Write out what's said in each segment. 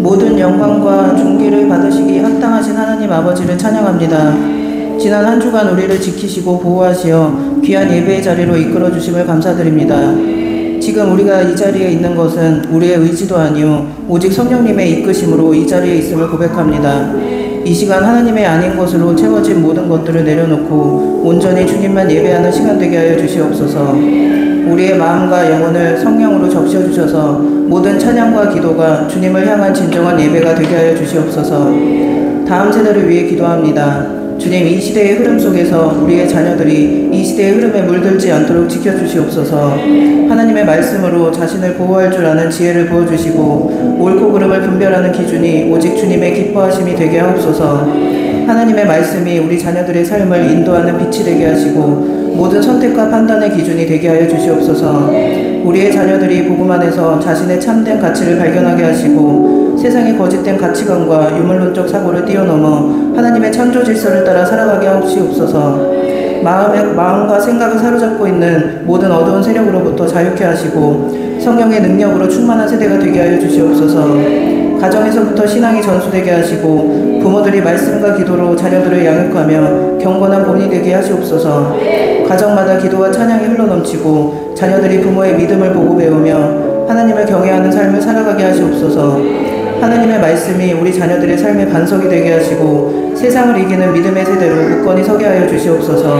모든 영광과 존귀를 받으시기 합당하신 하나님 아버지를 찬양합니다. 지난 한 주간 우리를 지키시고 보호하시어 귀한 예배의 자리로 이끌어 주심을 감사드립니다. 지금 우리가 이 자리에 있는 것은 우리의 의지도 아니요 오직 성령님의 이끄심으로 이 자리에 있음을 고백합니다. 이 시간 하나님의 아닌 것으로 채워진 모든 것들을 내려놓고 온전히 주님만 예배하는 시간 되게 하여 주시옵소서. 우리의 마음과 영혼을 성령으로 적셔주셔서 모든 찬양과 기도가 주님을 향한 진정한 예배가 되게 하여 주시옵소서. 다음 세대를 위해 기도합니다. 주님, 이 시대의 흐름 속에서 우리의 자녀들이 이 시대의 흐름에 물들지 않도록 지켜주시옵소서. 하나님의 말씀으로 자신을 보호할 줄 아는 지혜를 부어주시고 옳고 그름을 분별하는 기준이 오직 주님의 기뻐하심이 되게 하옵소서. 하나님의 말씀이 우리 자녀들의 삶을 인도하는 빛이 되게 하시고 모든 선택과 판단의 기준이 되게 하여 주시옵소서. 우리의 자녀들이 복음 안에서 자신의 참된 가치를 발견하게 하시고 세상의 거짓된 가치관과 유물론적 사고를 뛰어넘어 하나님의 창조 질서를 따라 살아가게 하시옵소서. 마음과 생각을 사로잡고 있는 모든 어두운 세력으로부터 자유케 하시고 성령의 능력으로 충만한 세대가 되게 하여 주시옵소서. 가정에서부터 신앙이 전수되게 하시고 부모들이 말씀과 기도로 자녀들을 양육하며 경건한 본이 되게 하시옵소서. 가정마다 기도와 찬양이 흘러넘치고 자녀들이 부모의 믿음을 보고 배우며 하나님을 경외하는 삶을 살아가게 하시옵소서. 하나님의 말씀이 우리 자녀들의 삶의 반석이 되게 하시고 세상을 이기는 믿음의 세대로 굳건히 서게 하여 주시옵소서.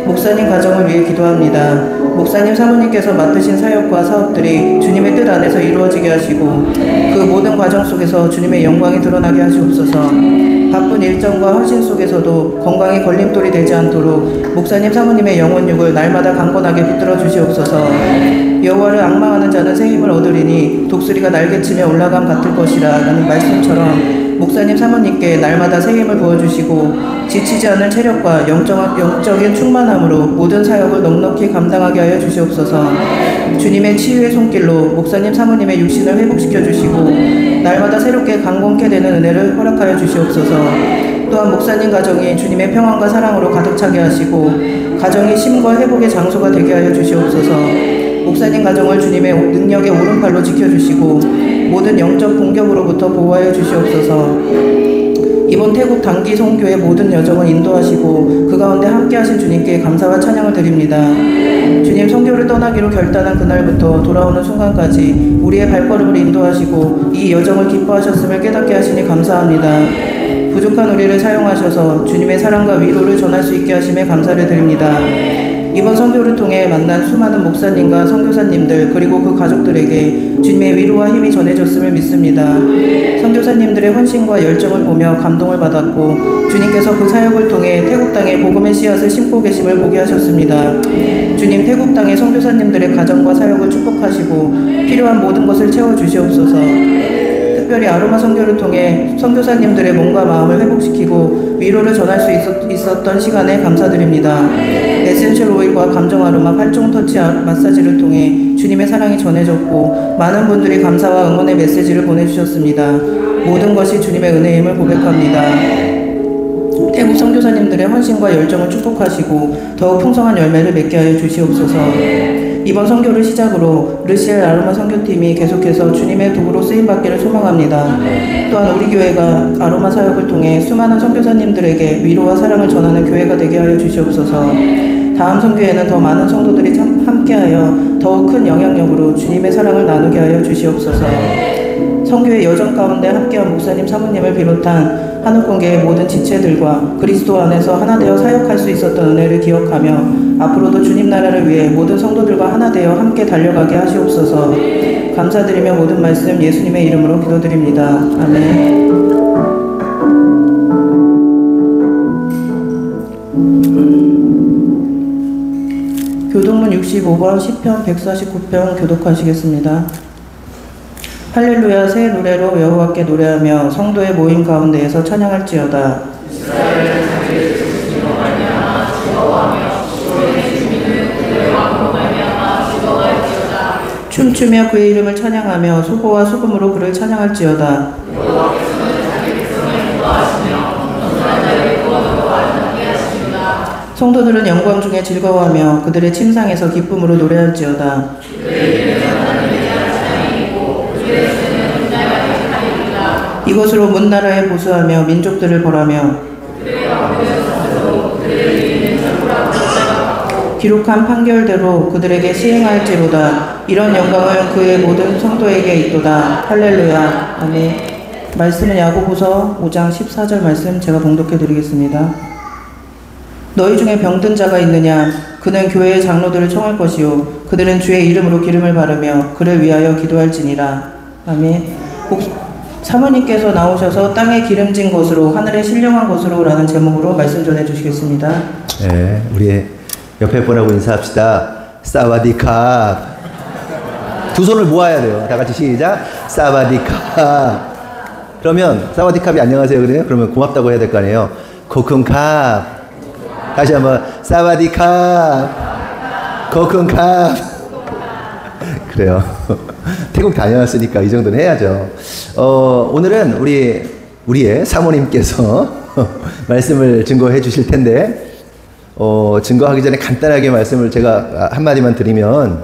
목사님 가정을 위해 기도합니다. 목사님 사모님께서 맡으신 사역과 사업들이 주님의 뜻 안에서 이루어지게 하시고 그 모든 과정 속에서 주님의 영광이 드러나게 하시옵소서. 바쁜 일정과 헌신 속에서도 건강이 걸림돌이 되지 않도록 목사님 사모님의 영혼육을 날마다 강건하게 붙들어 주시옵소서. 여호와를 앙망하는 자는 새 힘을 얻으리니 독수리가 날개치며 올라감 같을 것이라 라는 말씀처럼 목사님 사모님께 날마다 새 힘을 부어주시고 지치지 않은 체력과 영적인 충만함으로 모든 사역을 넉넉히 감당하게 하여 주시옵소서. 주님의 치유의 손길로 목사님 사모님의 육신을 회복시켜 주시고 날마다 새롭게 강건케 되는 은혜를 허락하여 주시옵소서. 또한 목사님 가정이 주님의 평안과 사랑으로 가득 차게 하시고 가정이 쉼과 회복의 장소가 되게 하여 주시옵소서. 목사님 가정을 주님의 능력의 오른팔로 지켜주시고 모든 영적 공격으로부터 보호하여 주시옵소서. 이번 태국 단기 선교의 모든 여정을 인도하시고 그 가운데 함께하신 주님께 감사와 찬양을 드립니다. 주님, 선교를 떠나기로 결단한 그날부터 돌아오는 순간까지 우리의 발걸음을 인도하시고 이 여정을 기뻐하셨음을 깨닫게 하시니 감사합니다. 부족한 우리를 사용하셔서 주님의 사랑과 위로를 전할 수 있게 하심에 감사를 드립니다. 이번 선교를 통해 만난 수많은 목사님과 선교사님들 그리고 그 가족들에게 주님의 위로와 힘이 전해졌음을 믿습니다. 선교사님들의 헌신과 열정을 보며 감동을 받았고 주님께서 그 사역을 통해 태국 땅에 복음의 씨앗을 심고 계심을 보게 하셨습니다. 주님, 태국 땅의 선교사님들의 가정과 사역을 축복하시고 필요한 모든 것을 채워주시옵소서. 특별히 아로마 선교를 통해 선교사님들의 몸과 마음을 회복시키고 위로를 전할 수 있었던 시간에 감사드립니다. 에센셜 오일과 감정 아로마 8종 터치 마사지를 통해 주님의 사랑이 전해졌고 많은 분들이 감사와 응원의 메시지를 보내주셨습니다. 모든 것이 주님의 은혜임을 고백합니다. 태국 선교사님들의 헌신과 열정을 축복하시고 더욱 풍성한 열매를 맺게 하여 주시옵소서. 이번 선교를 시작으로 르시엘 아로마 선교팀이 계속해서 주님의 도구로 쓰임받기를 소망합니다. 또한 우리 교회가 아로마 사역을 통해 수많은 선교사님들에게 위로와 사랑을 전하는 교회가 되게 하여 주시옵소서. 다음 선교에는 더 많은 성도들이 함께하여 더욱 큰 영향력으로 주님의 사랑을 나누게 하여 주시옵소서. 선교의 여정 가운데 함께한 목사님 사모님을 비롯한 한옥공계의 모든 지체들과 그리스도 안에서 하나 되어 사역할 수 있었던 은혜를 기억하며 앞으로도 주님 나라를 위해 모든 성도들과 하나 되어 함께 달려가게 하시옵소서. 감사드리며 모든 말씀 예수님의 이름으로 기도드립니다. 아멘. 교독문 65번 시편 149편 교독하시겠습니다. 할렐루야. 새 노래로 여호와께 노래하며 성도의 모임 가운데에서 찬양할지어다. 춤추며 그의 이름을 찬양하며 수고와 수금으로 그를 찬양할지어다. 성도들은 영광 중에 즐거워하며 그들의 침상에서 기쁨으로 노래할지어다. 이것으로 문 나라에 보수하며 민족들을 벌하며 기록한 판결대로 그들에게 시행할지로다. 이런 영광을 그의 모든 성도에게 있도다. 할렐루야. 아멘. 말씀은 야고보서 5장 14절 말씀 제가 봉독해 드리겠습니다. 너희 중에 병든 자가 있느냐? 그는 교회의 장로들을 청할 것이요 그들은 주의 이름으로 기름을 바르며 그를 위하여 기도할지니라. 아멘. 사모님께서 나오셔서 땅에 기름진 것으로 하늘에 신령한 것으로 라는 제목으로 말씀 전해 주시겠습니다. 네, 우리 옆에 분하고 인사합시다. 사와디캅. 두 손을 모아야 돼요. 다 같이 시작. 사와디캅. 그러면 사와디캅이 안녕하세요 그래요? 그러면 고맙다고 해야 될 거 아니에요. 코쿤캅. 다시 한번 사와디캅. 코쿤캅. 그래요. 태국 다녀왔으니까 이 정도는 해야죠. 오늘은 우리의 사모님께서 말씀을 증거해 주실 텐데 증거하기 전에 간단하게 말씀을 제가 한마디만 드리면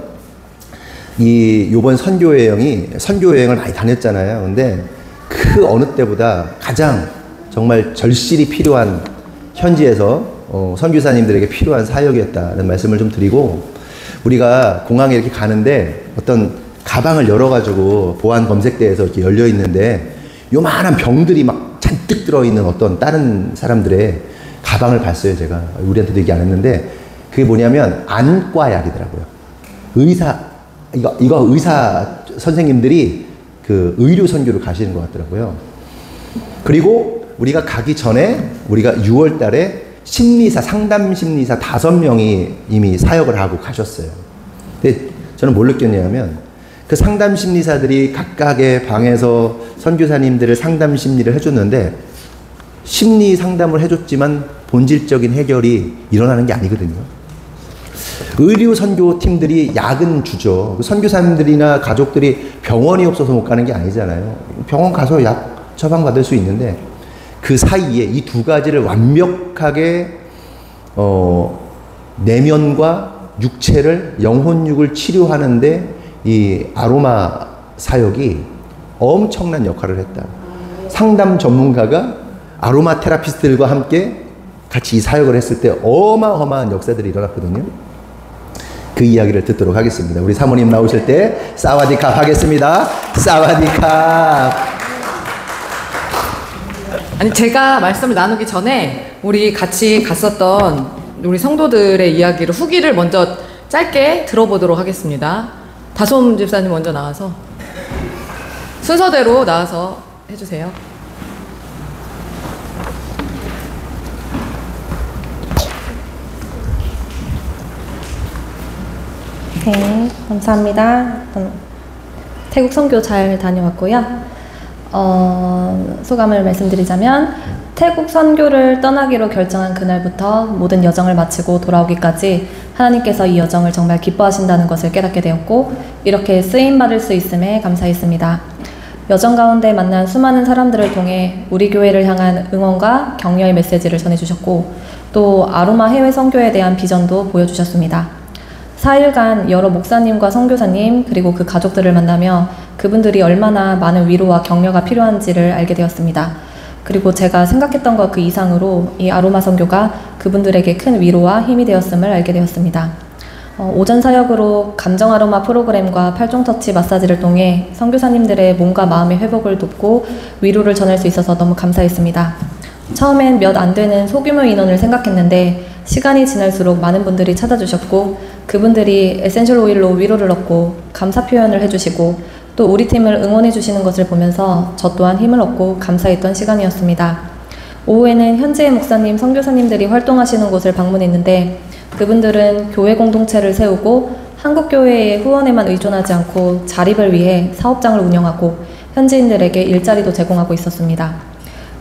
요번 선교 여행을 많이 다녔잖아요. 근데 그 어느 때보다 가장 정말 절실히 필요한 현지에서 선교사님들에게 필요한 사역이었다는 말씀을 좀 드리고 우리가 공항에 이렇게 가는데 어떤 가방을 열어가지고 보안 검색대에서 이렇게 열려 있는데 요만한 병들이 막 잔뜩 들어있는 어떤 다른 사람들의 가방을 봤어요. 제가 우리한테도 얘기 안 했는데 그게 뭐냐면 안과약이더라고요. 이거 의사 선생님들이 그 의료 선교를 가시는 것 같더라고요. 그리고 우리가 가기 전에 우리가 6월 달에 상담 심리사 5명이 이미 사역을 하고 가셨어요. 근데 저는 뭘 느꼈냐면 그 상담 심리사들이 각각의 방에서 선교사님들을 상담 심리를 해줬는데 심리 상담을 해줬지만 본질적인 해결이 일어나는 게 아니거든요. 의료 선교팀들이 약은 주죠. 선교사님들이나 가족들이 병원이 없어서 못 가는 게 아니잖아요. 병원 가서 약 처방받을 수 있는데 그 사이에 이 두 가지를 완벽하게 내면과 육체를 영혼육을 치료하는데 이 아로마 사역이 엄청난 역할을 했다. 상담 전문가가 아로마 테라피스트들과 함께 같이 이 사역을 했을 때 어마어마한 역사들이 일어났거든요. 그 이야기를 듣도록 하겠습니다. 우리 사모님 나오실 때 사와디캅 하겠습니다. 사와디캅. 아니 제가 말씀을 나누기 전에 우리 같이 갔었던 우리 성도들의 이야기를 후기를 먼저 짧게 들어보도록 하겠습니다. 다솜 집사님 먼저 나와서 순서대로 나와서 해주세요. 네, 감사합니다. 태국 선교 잘 다녀왔고요. 소감을 말씀드리자면 태국 선교를 떠나기로 결정한 그날부터 모든 여정을 마치고 돌아오기까지 하나님께서 이 여정을 정말 기뻐하신다는 것을 깨닫게 되었고 이렇게 쓰임받을 수 있음에 감사했습니다. 여정 가운데 만난 수많은 사람들을 통해 우리 교회를 향한 응원과 격려의 메시지를 전해주셨고 또 아로마 해외 선교에 대한 비전도 보여주셨습니다. 4일간 여러 목사님과 선교사님 그리고 그 가족들을 만나며 그분들이 얼마나 많은 위로와 격려가 필요한지를 알게 되었습니다. 그리고 제가 생각했던 것 그 이상으로 이 아로마 선교가 그분들에게 큰 위로와 힘이 되었음을 알게 되었습니다. 오전 사역으로 감정 아로마 프로그램과 8종 터치 마사지를 통해 선교사님들의 몸과 마음의 회복을 돕고 위로를 전할 수 있어서 너무 감사했습니다. 처음엔 몇 안 되는 소규모 인원을 생각했는데 시간이 지날수록 많은 분들이 찾아주셨고 그분들이 에센셜 오일로 위로를 얻고 감사 표현을 해주시고 또 우리 팀을 응원해 주시는 것을 보면서 저 또한 힘을 얻고 감사했던 시간이었습니다. 오후에는 현지의 목사님, 선교사님들이 활동하시는 곳을 방문했는데 그분들은 교회 공동체를 세우고 한국 교회의 후원에만 의존하지 않고 자립을 위해 사업장을 운영하고 현지인들에게 일자리도 제공하고 있었습니다.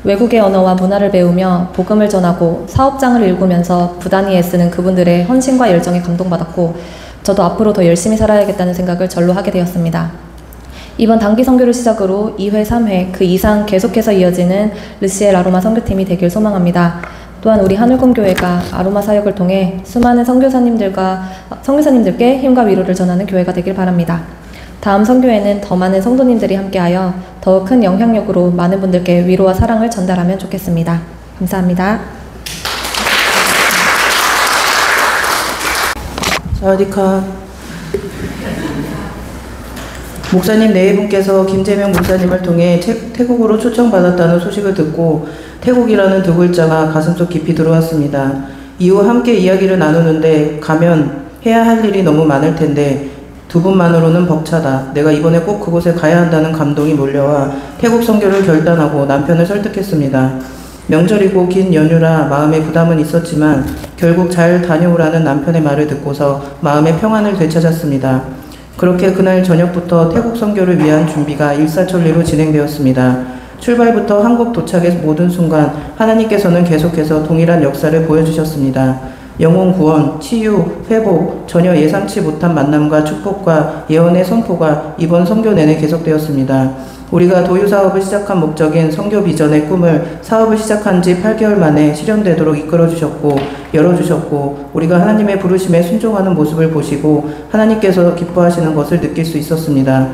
외국의 언어와 문화를 배우며 복음을 전하고 사업장을 일구면서 부단히 애쓰는 그분들의 헌신과 열정에 감동받았고 저도 앞으로 더 열심히 살아야겠다는 생각을 절로 하게 되었습니다. 이번 단기 선교를 시작으로 2회, 3회 그 이상 계속해서 이어지는 르시엘 아로마 선교팀이 되길 소망합니다. 또한 우리 하늘공교회가 아로마 사역을 통해 수많은 선교사님들께 힘과 위로를 전하는 교회가 되길 바랍니다. 다음 선교에는 더 많은 성도님들이 함께하여 더 큰 영향력으로 많은 분들께 위로와 사랑을 전달하면 좋겠습니다. 감사합니다. 사와디카. 목사님 네 분께서 김재명 목사님을 통해 태국으로 초청받았다는 소식을 듣고 태국이라는 두 글자가 가슴속 깊이 들어왔습니다. 이후 함께 이야기를 나누는데 가면 해야 할 일이 너무 많을 텐데 두 분만으로는 벅차다. 내가 이번에 꼭 그곳에 가야 한다는 감동이 몰려와 태국 선교를 결단하고 남편을 설득했습니다. 명절이고 긴 연휴라 마음의 부담은 있었지만 결국 잘 다녀오라는 남편의 말을 듣고서 마음의 평안을 되찾았습니다. 그렇게 그날 저녁부터 태국 선교를 위한 준비가 일사천리로 진행되었습니다. 출발부터 한국 도착의 모든 순간 하나님께서는 계속해서 동일한 역사를 보여주셨습니다. 영혼 구원, 치유, 회복, 전혀 예상치 못한 만남과 축복과 예언의 선포가 이번 선교 내내 계속되었습니다. 우리가 도유사업을 시작한 목적인 선교 비전의 꿈을 사업을 시작한 지 8개월 만에 실현되도록 이끌어주셨고 열어주셨고 우리가 하나님의 부르심에 순종하는 모습을 보시고 하나님께서 기뻐하시는 것을 느낄 수 있었습니다.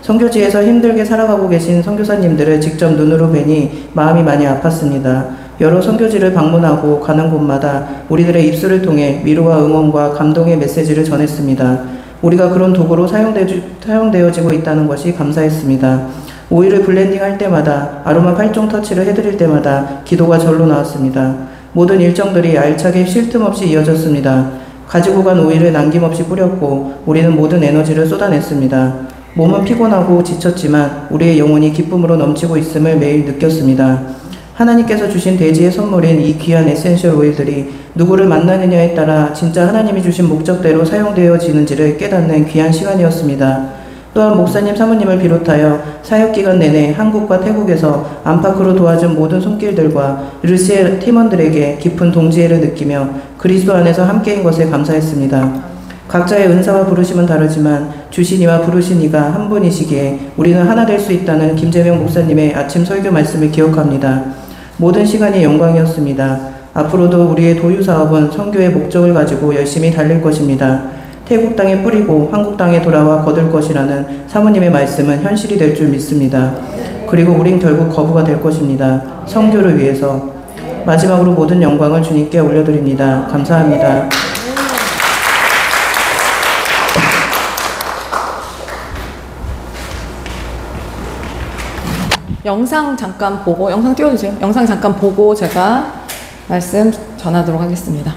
선교지에서 힘들게 살아가고 계신 선교사님들을 직접 눈으로 뵈니 마음이 많이 아팠습니다. 여러 선교지를 방문하고 가는 곳마다 우리들의 입술을 통해 위로와 응원과 감동의 메시지를 전했습니다. 우리가 그런 도구로 사용되어지고 있다는 것이 감사했습니다. 오일을 블렌딩 할 때마다 아로마 8종 터치를 해드릴 때마다 기도가 절로 나왔습니다. 모든 일정들이 알차게 쉴 틈 없이 이어졌습니다. 가지고 간 오일을 남김없이 뿌렸고 우리는 모든 에너지를 쏟아냈습니다. 몸은 피곤하고 지쳤지만 우리의 영혼이 기쁨으로 넘치고 있음을 매일 느꼈습니다. 하나님께서 주신 대지의 선물인 이 귀한 에센셜 오일들이 누구를 만나느냐에 따라 진짜 하나님이 주신 목적대로 사용되어지는지를 깨닫는 귀한 시간이었습니다. 또한 목사님 사모님을 비롯하여 사역기간 내내 한국과 태국에서 안팎으로 도와준 모든 손길들과 르시의 팀원들에게 깊은 동지애를 느끼며 그리스도 안에서 함께인 것에 감사했습니다. 각자의 은사와 부르심은 다르지만 주신 이와 부르신 이가 한 분이시기에 우리는 하나 될 수 있다는 김재명 목사님의 아침 설교 말씀을 기억합니다. 모든 시간이 영광이었습니다. 앞으로도 우리의 도유사업은 선교의 목적을 가지고 열심히 달릴 것입니다. 태국 땅에 뿌리고 한국 땅에 돌아와 거둘 것이라는 사모님의 말씀은 현실이 될 줄 믿습니다. 그리고 우린 결국 거부가 될 것입니다. 선교를 위해서. 마지막으로 모든 영광을 주님께 올려드립니다. 감사합니다. 영상 잠깐 보고, 영상 띄워주세요. 영상 잠깐 보고 제가 말씀 전하도록 하겠습니다.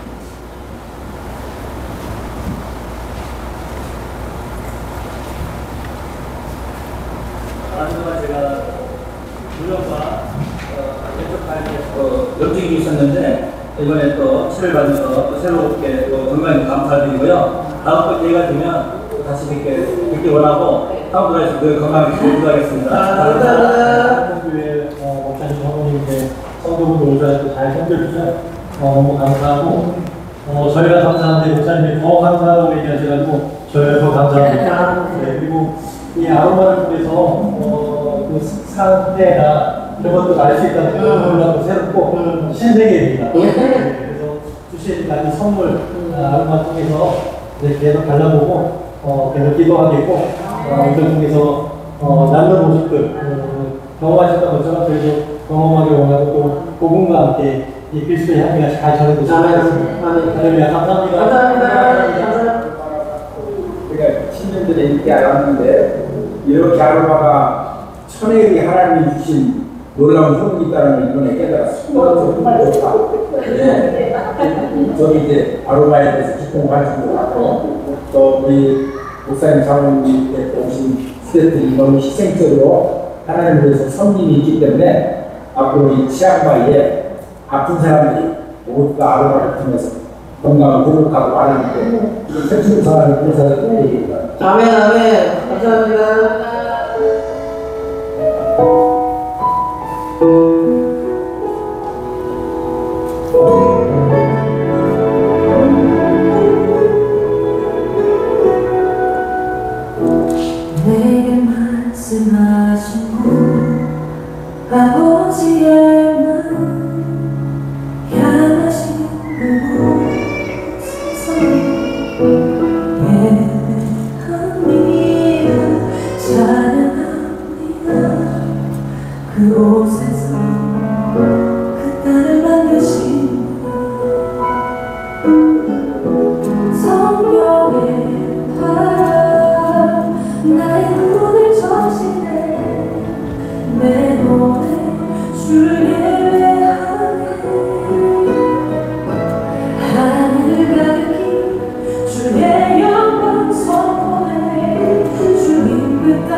염증이 있었는데 이번에 또 치료를 받으면서 또 새롭게 또 건강에 감사드리고요. 다음번 기회가 되면 또 다시 뵙기 원하고 다음 주에 그 건강을 기도하겠습니다. 감사합니다. 교회 목사님 사모님께 성도분들 오셔서 잘 섬겨주셔서 너무 감사하고 저희가 감사한데 목사님이 더 감사하다고 얘기하셔가지고 저희가 더 감사합니다. 네, 그리고 이 아로마를 통해서 그 상태나 이런 것도 알 수 있다는 놀라고 새롭고 신세계입니다. 그래서 주신 이 선물 아로마 통해서 계속 발라보고 계속 기도하겠고 이걸 통해서 남는 모습들 경험하셨던 것처럼 저희도 경험하기 원하고 또 복음과 함께 이 그리스도의 향기가 잘 전해지도록 하겠습니다. 할렐루야. 감사합니다. 감사합니다. 우리가 신년들에 이렇게 알았는데 이렇게 아로마가 천혜의 하나님이 주신 놀라운 효능이 있다는 걸 이번에 깨달았습니다. 정말 좋다. 네. 저기 이제 아로마에 대해서 기쁨을 가지고 왔고 또 우리 목사님 사모님께 오신 스태프들이 너무 희생적으로 하나님을 위해서 섬김이 있기 때문에 앞으로 이 치앙마이에 아픈 사람들이 모두가 아로마를 통해서 건강을 회복하고 하나님께 세출 사랑을 통해서 드립니다. 아멘, 아멘. 감사합니다. 내게 말씀하신 아버지의 마음 향하신 그곳에서 예배합니다. 그곳에서 그 딸을 만드신 성령의 바람 나의 눈을 적시네 내 노래 주 예배하네 하늘을 가리키 주의 영광 선포해 주님 그 땅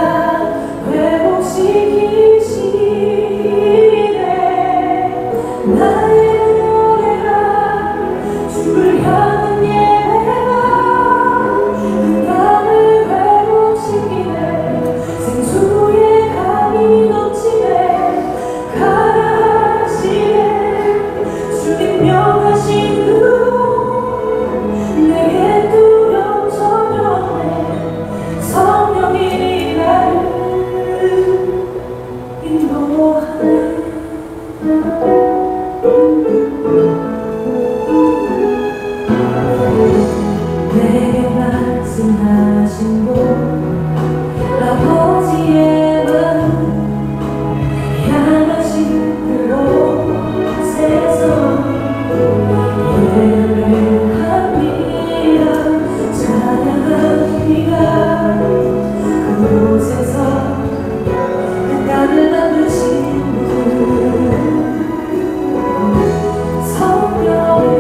회복시키시네 나의 노래가 주를 향한 예배가 그 땅을 회복시키네 생수의 강이 넘치네 가라 하시네 주님 명하신 그 내게 두려움 전혀 없네 성령이 나를 인도하네 내게 말씀하신 분 아버지의 마음 향하신 그곳에서 예배합니다 찬양합니다 그곳에서 그 땅을 만드신 분 성령의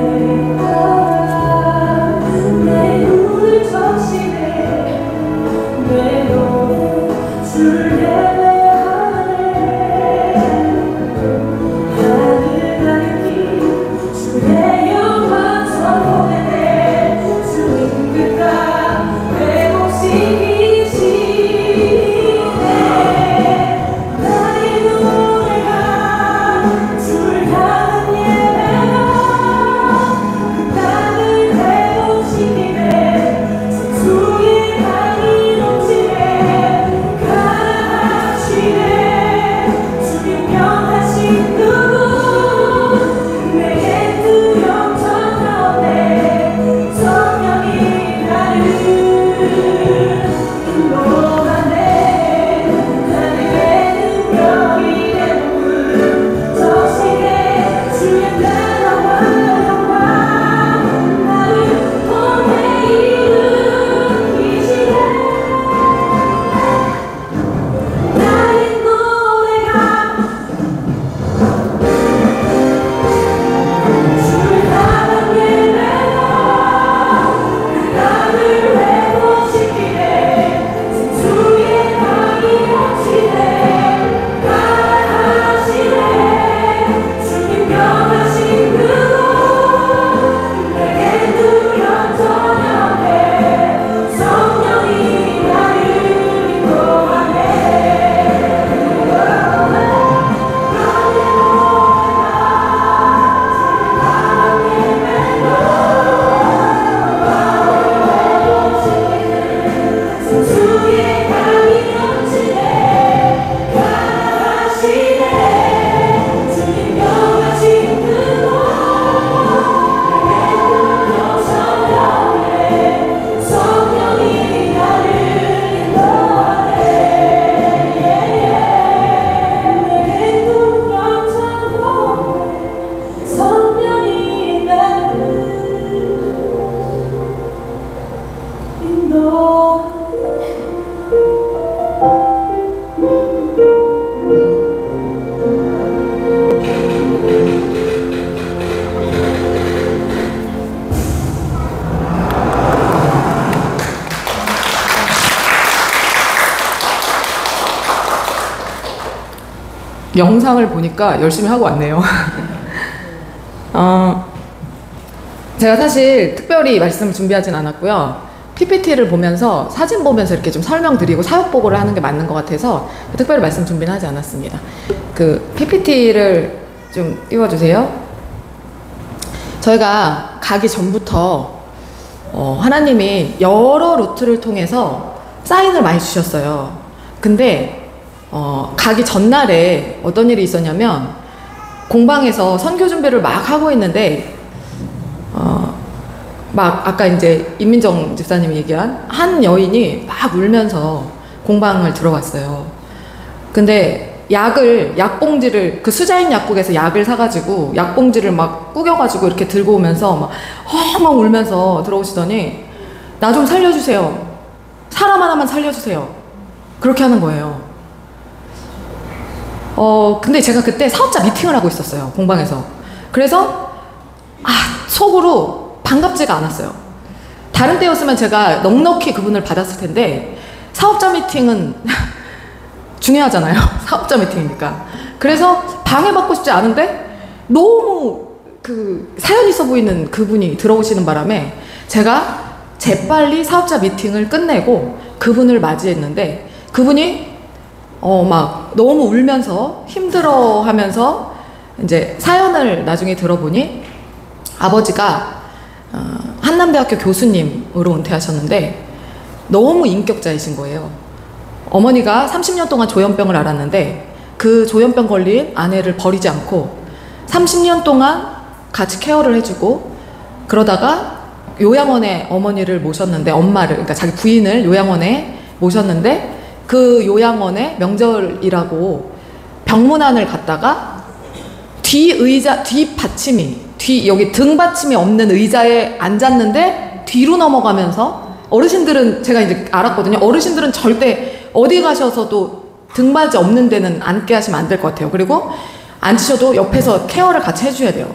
바람 내 눈을 적시네 내 노래 주를 예배하네 하늘 가리키 주의 영광 선포해 주님 그 땅 회복시키시네 나의 노래가 주를 향한 예배가 그 땅을 회복시키네 생수의 강이 넘치네 가라 하시네 주님 명하신 그분 내게 두려움 전혀 없네 성령이 나를 인도하네 나에게 능력이 되는 적시네 주의 나라와 영광 나를 통해 일으키시네 나의 노래가 주를 향한 예배가 그 땅을 회복시키네 생수의 강이 넘치네 가라 하시네 주님 명하신 그곳 내게 두려움 전혀 없네 성령이 나를 인도하네 생수의 강이 넘치네 가라 하시네 주님 명하신 그곳 내게 두려움 전혀 없네 성령이 나를 인도하네 내게 두려움 전혀 없네 성령이 나를 인도하네 영상을 보니까 열심히 하고 왔네요. 제가 사실 특별히 말씀을 준비하진 않았고요. PPT를 보면서 사진 보면서 이렇게 좀 설명드리고 사역 보고를 하는 게 맞는 것 같아서 특별히 말씀 준비는 하지 않았습니다. 그 PPT를 좀 띄워주세요. 저희가 가기 전부터 하나님이 여러 루트를 통해서 사인을 많이 주셨어요. 근데 가기 전날에 어떤 일이 있었냐면 공방에서 선교 준비를 막 하고 있는데 막 아까 이제 임민정 집사님이 얘기한 한 여인이 막 울면서 공방을 들어왔어요. 근데 약봉지를, 그 수자인 약국에서 약을 사가지고, 약봉지를 막 구겨가지고 이렇게 들고 오면서, 막 울면서 들어오시더니, 나 좀 살려주세요. 사람 하나만 살려주세요. 그렇게 하는 거예요. 근데 제가 그때 사업자 미팅을 하고 있었어요. 공방에서. 그래서, 속으로 반갑지가 않았어요. 다른 때였으면 제가 넉넉히 그분을 받았을 텐데, 사업자 미팅은 중요하잖아요. 사업자 미팅이니까. 그래서 방해받고 싶지 않은데 너무 그 사연 있어 보이는 그분이 들어오시는 바람에 제가 재빨리 사업자 미팅을 끝내고 그분을 맞이했는데, 그분이 막 너무 울면서 힘들어 하면서 이제 사연을 나중에 들어보니 아버지가 한남대학교 교수님으로 은퇴하셨는데 너무 인격자이신 거예요. 어머니가 30년 동안 조현병을 앓았는데 그 조현병 걸린 아내를 버리지 않고 30년 동안 같이 케어를 해주고, 그러다가 요양원에 어머니를 모셨는데, 엄마를, 그러니까 자기 부인을 요양원에 모셨는데, 그 요양원에 명절이라고 병문안을 갔다가 여기 등받침이 없는 의자에 앉았는데 뒤로 넘어가면서, 어르신들은 제가 이제 알았거든요. 어르신들은 절대 어디 가셔서도 등받이 없는 데는 앉게 하시면 안 될 것 같아요. 그리고 앉으셔도 옆에서 케어를 같이 해줘야 돼요.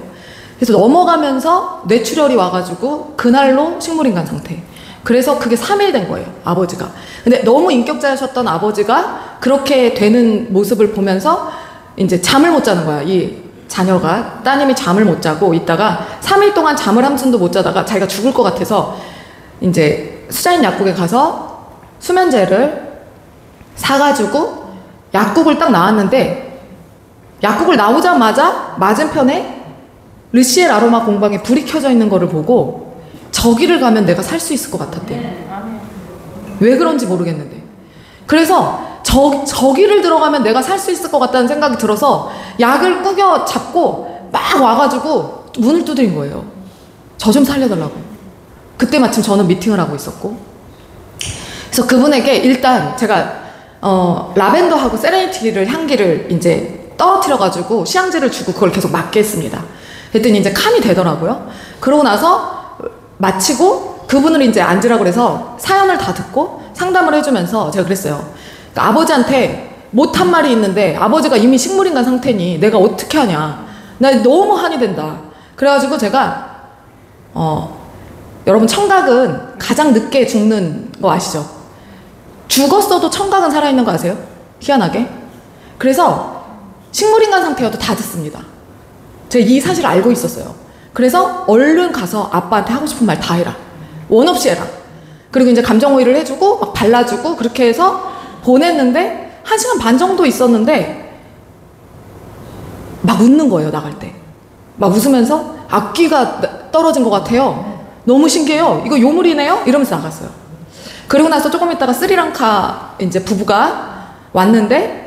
그래서 넘어가면서 뇌출혈이 와가지고 그날로 식물인간 상태. 그래서 그게 3일 된 거예요, 아버지가. 근데 너무 인격자셨던 아버지가 그렇게 되는 모습을 보면서 이제 잠을 못 자는 거야. 이 자녀가, 따님이 잠을 못 자고 있다가 3일 동안 잠을 한숨도 못 자다가 자기가 죽을 것 같아서 이제 수자인 약국에 가서 수면제를 사가지고 약국을 딱 나왔는데, 약국을 나오자마자 맞은편에 르시엘 아로마 공방에 불이 켜져 있는 거를 보고 저기를 가면 내가 살 수 있을 것 같았대요. 왜 그런지 모르겠는데. 그래서 저기를 들어가면 내가 살 수 있을 것 같다는 생각이 들어서 약을 꾸겨 잡고 막 와가지고 문을 두드린 거예요. 저 좀 살려달라고. 그때 마침 저는 미팅을 하고 있었고. 그래서 그분에게 일단 제가 라벤더하고 세레니티를 향기를 이제 떨어뜨려가지고 시향제를 주고 그걸 계속 맞게 했습니다. 그랬더니 이제 칸이 되더라고요. 그러고 나서 마치고 그분을 이제 앉으라고 그래서 사연을 다 듣고 상담을 해주면서 제가 그랬어요. 그러니까 아버지한테 못한 말이 있는데 아버지가 이미 식물인간 상태니 내가 어떻게 하냐. 나 너무 한이 된다. 그래가지고 제가 여러분 청각은 가장 늦게 죽는 거 아시죠? 죽었어도 청각은 살아있는 거 아세요? 희한하게. 그래서 식물인간 상태여도 다 듣습니다. 제가 이 사실을 알고 있었어요. 그래서 얼른 가서 아빠한테 하고 싶은 말 다 해라. 원 없이 해라. 그리고 이제 감정오일을 해주고 막 발라주고 그렇게 해서 보냈는데 1시간 반 정도 있었는데 막 웃는 거예요. 나갈 때. 막 웃으면서 악기가 떨어진 것 같아요. 너무 신기해요. 이거 요물이네요? 이러면서 나갔어요. 그리고 나서 조금 있다가 스리랑카 이제 부부가 왔는데,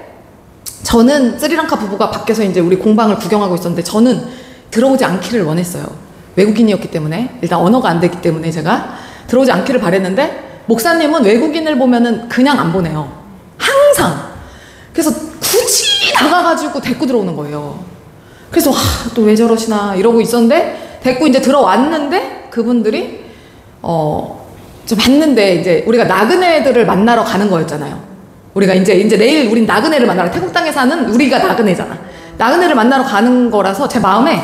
저는 스리랑카 부부가 밖에서 이제 우리 공방을 구경하고 있었는데 저는 들어오지 않기를 원했어요. 외국인이었기 때문에. 일단 언어가 안 되기 때문에 제가 들어오지 않기를 바랬는데, 목사님은 외국인을 보면은 그냥 안 보내요. 항상. 그래서 굳이 나가가지고 데리고 들어오는 거예요. 그래서 또 왜 저러시나 이러고 있었는데 데리고 이제 들어왔는데 그분들이 좀 봤는데 이제 우리가 나그네들을 만나러 가는 거였잖아요. 우리가 이제 내일 우린 나그네를 만나러, 태국 땅에 사는 우리가 나그네잖아. 나그네를 만나러 가는 거라서 제 마음에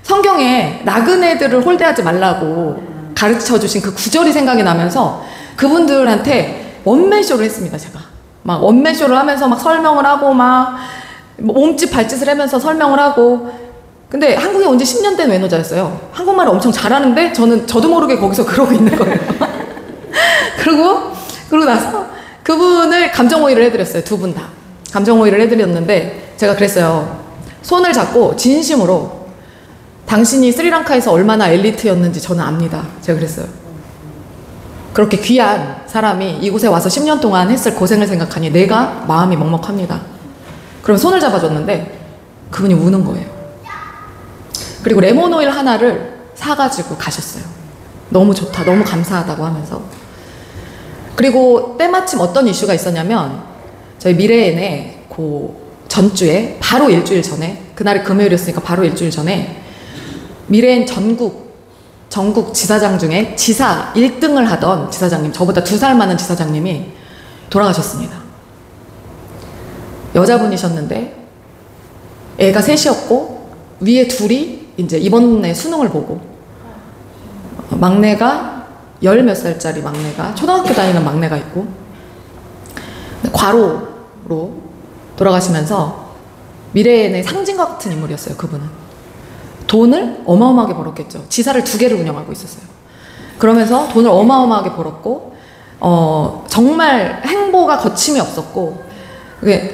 성경에 나그네들을 홀대하지 말라고 가르쳐 주신 그 구절이 생각이 나면서 그분들한테 원맨쇼를 했습니다. 제가 막 원맨쇼를 하면서 막 설명을 하고 막 몸짓 발짓을 하면서 설명을 하고. 근데 한국에 온 지 10년 된 외노자였어요. 한국말을 엄청 잘하는데 저도 모르게 거기서 그러고 있는 거예요. 그러고 나서 그분을 감정오일을 해드렸어요. 두 분 다. 감정오일을 해드렸는데 제가 그랬어요. 손을 잡고 진심으로 당신이 스리랑카에서 얼마나 엘리트였는지 저는 압니다. 제가 그랬어요. 그렇게 귀한 사람이 이곳에 와서 10년 동안 했을 고생을 생각하니 내가 마음이 먹먹합니다. 그럼 손을 잡아줬는데 그분이 우는 거예요. 그리고 레몬오일 하나를 사가지고 가셨어요. 너무 좋다, 너무 감사하다고 하면서. 그리고 때마침 어떤 이슈가 있었냐면 저희 미래엔에 전주에 바로 일주일 전에, 그날이 금요일이었으니까 바로 일주일 전에 미래엔 전국 지사장 중에 지사 1등을 하던 지사장님, 저보다 2살 많은 지사장님이 돌아가셨습니다. 여자분이셨는데 애가 셋이었고 위에 둘이 이제 이번에 수능을 보고, 막내가 10몇 살짜리 막내가, 초등학교 다니는 막내가 있고, 과로로 돌아가시면서 미래의 상징과 같은 인물이었어요. 그분은 돈을 어마어마하게 벌었겠죠. 지사를 2개를 운영하고 있었어요. 그러면서 돈을 어마어마하게 벌었고, 정말 행보가 거침이 없었고,